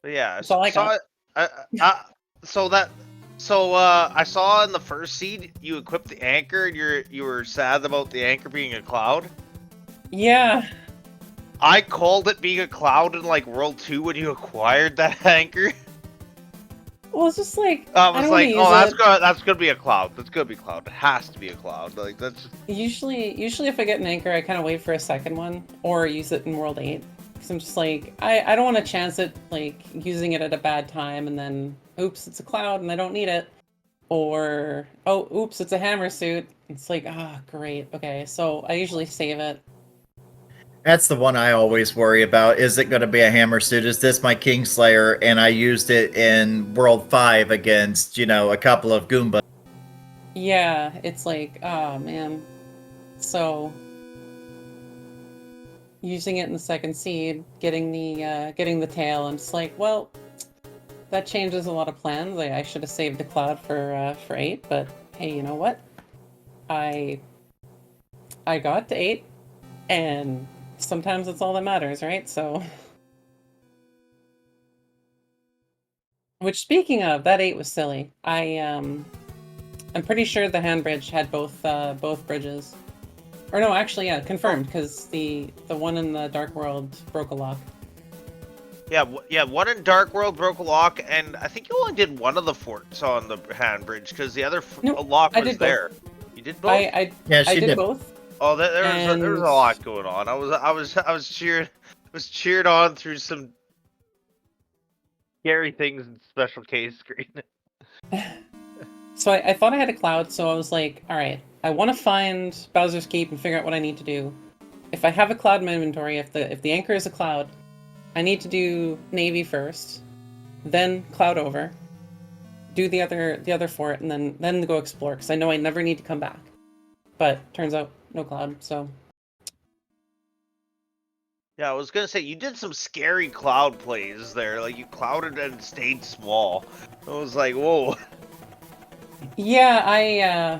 But yeah, That's all I got. I saw in the first seed you equipped the anchor and you were sad about the anchor being a cloud. Yeah. I called it being a cloud in like World 2 when you acquired that anchor. Well, it's just like I I was don't like, want to use it. that's gonna be a cloud. That's gonna be a cloud. It has to be a cloud. Like that's just... Usually if I get an anchor, I kind of wait for a second one or use it in World 8. Because I'm just like, I don't want to chance it, like, using it at a bad time and then, oops, it's a cloud and I don't need it. Or, oh, oops, it's a hammer suit. It's like, ah, great. Okay, so I usually save it. That's the one I always worry about. Is it going to be a hammer suit? Is this my Kingslayer? And I used it in World 5 against, a couple of Goombas. Yeah, it's like, oh, man. So, using it in the second seed, getting the tail, and it's like, well, that changes a lot of plans. I should have saved the cloud for 8, but hey, you know what? I got to 8, and sometimes it's all that matters, right? So, which, speaking of, that 8 was silly. I'm pretty sure the hand bridge had both bridges. Or no, actually, yeah, confirmed, because the one in the Dark World broke a lock. Yeah, one in Dark World broke a lock, and I think you only did one of the forts on the hand bridge because the other lock was there. Both. You did both? I did both. Oh, there was a lot going on. I was cheered on through some scary things in special case screen. So I thought I had a cloud, so I was like, all right, I want to find Bowser's Keep and figure out what I need to do. If I have a cloud in my inventory, if the anchor is a cloud, I need to do Navy first, then cloud over, do the other fort, and then go explore, because I know I never need to come back. But turns out no cloud, so. Yeah, I was gonna say you did some scary cloud plays there. Like you clouded and stayed small. I was like, whoa. Yeah,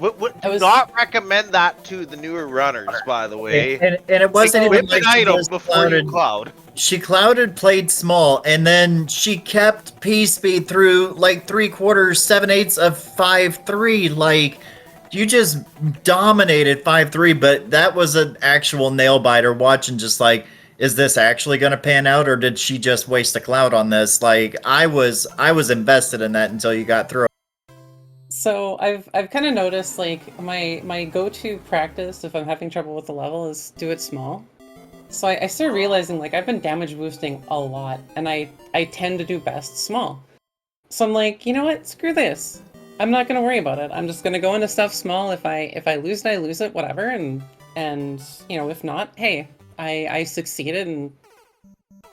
do not recommend that to the newer runners, by the way. And it wasn't even like an item before you cloud. She clouded, played small, and then she kept P speed through like 3/4, 7/8 of 5-3. Like, you just dominated 5-3, but that was an actual nail biter. Watching, just like, is this actually going to pan out, or did she just waste a cloud on this? Like, I was invested in that until you got through. So I've kind of noticed, like, my go-to practice if I'm having trouble with the level is do it small. So I started realizing, like, I've been damage boosting a lot, and I tend to do best small. So I'm like, you know what? Screw this. I'm not gonna worry about it. I'm just gonna go into stuff small. If I lose it, I lose it, whatever. And if not, hey, I succeeded, and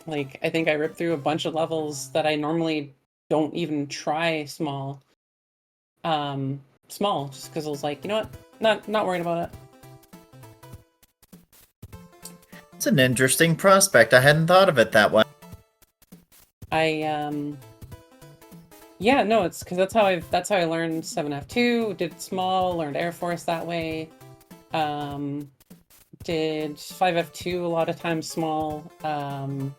like I think I ripped through a bunch of levels that I normally don't even try small. Small, just because I was like, you know what? Not worried about it. It's an interesting prospect. I hadn't thought of it that way. Yeah, no, it's because that's how I learned 7F2, did small, learned Air Force that way. Did 5F2 a lot of times small. I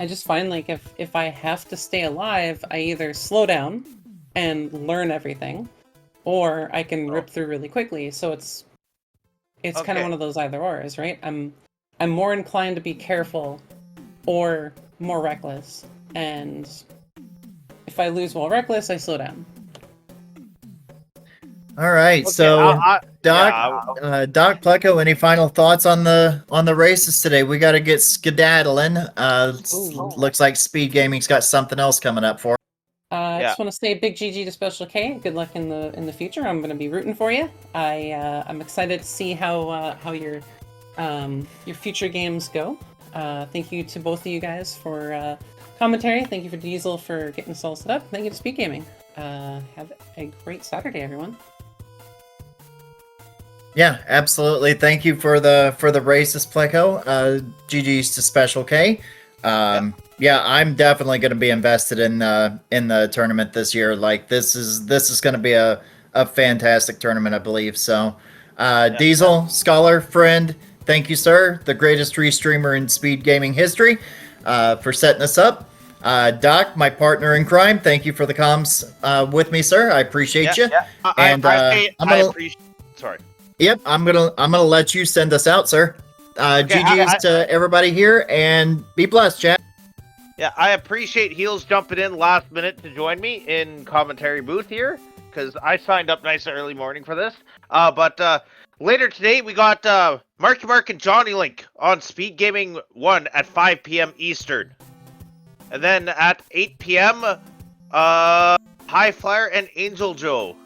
just find, like, if I have to stay alive, I either slow down and learn everything, or I can rip through really quickly. So it's kind of one of those either ors, right? I'm more inclined to be careful or more reckless, and if I lose while reckless, I slow down. All right, so Doc Pleco, any final thoughts on the races today? We got to get skedaddling. Looks like SpeedGaming's got something else coming up for. I just want to say big GG to Special K. Good luck in the future. I'm going to be rooting for you. I'm excited to see how your future games go. Thank you to both of you guys for commentary. Thank you for Diesel for getting us all set up. Thank you to SpeedGaming. Have a great Saturday, everyone. Yeah, absolutely. Thank you for the races, Pleco. GG's to Special K. Yeah, I'm definitely going to be invested in the tournament this year. Like this is going to be a fantastic tournament, I believe. So, Yeah. Diesel Scholar friend, thank you, sir, the greatest restreamer in speed gaming history, for setting us up. Doc, my partner in crime, thank you for the comms with me, sir. I appreciate you. And I I'm gonna. appreciate. Sorry. Yep, I'm gonna let you send us out, sir. Okay, GG's to everybody here, and be blessed, chat. Yeah, I appreciate Heels jumping in last minute to join me in commentary booth here, because I signed up nice early morning for this. But later today we got Marky Mark and Johnny Link on Speed Gaming 1 at 5 p.m. Eastern. And then at 8 p.m., High Flyer and Angel Joe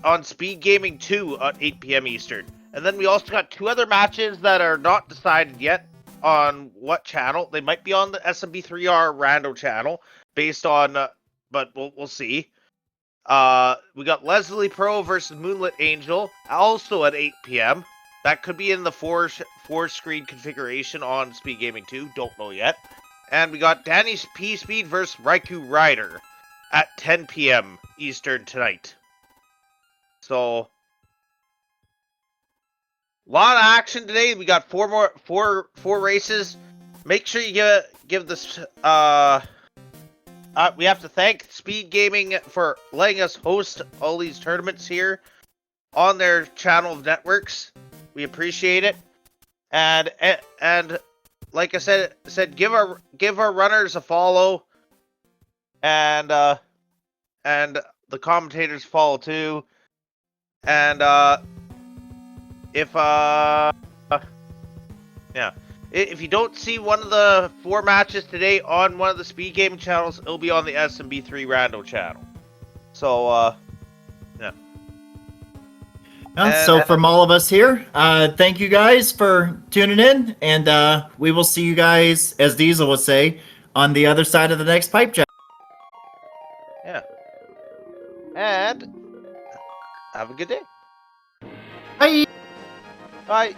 on Speed Gaming 2 at 8 p.m. Eastern. And then we also got two other matches that are not decided yet on what channel. They might be on the SMB3 Rando channel, based on, but we'll see. We got Leslie Pro versus Moonlit Angel, also at 8 p.m. That could be in the four screen configuration on Speed Gaming 2. Don't know yet. And we got Danny P Speed versus Raikou Rider at 10 p.m. Eastern tonight. So, a lot of action today. We got four races. Make sure you give this. We have to thank Speed Gaming for letting us host all these tournaments here on their channel of networks. We appreciate it, and like I said, give our runners a follow, and the commentators follow too, and if you don't see one of the four matches today on one of the Speed Gaming channels, it'll be on the SMB3 Rando channel. So, yeah. So from all of us here, thank you guys for tuning in, and we will see you guys, as Diesel would say, on the other side of the next pipe jam. Yeah. And have a good day. Bye. Bye.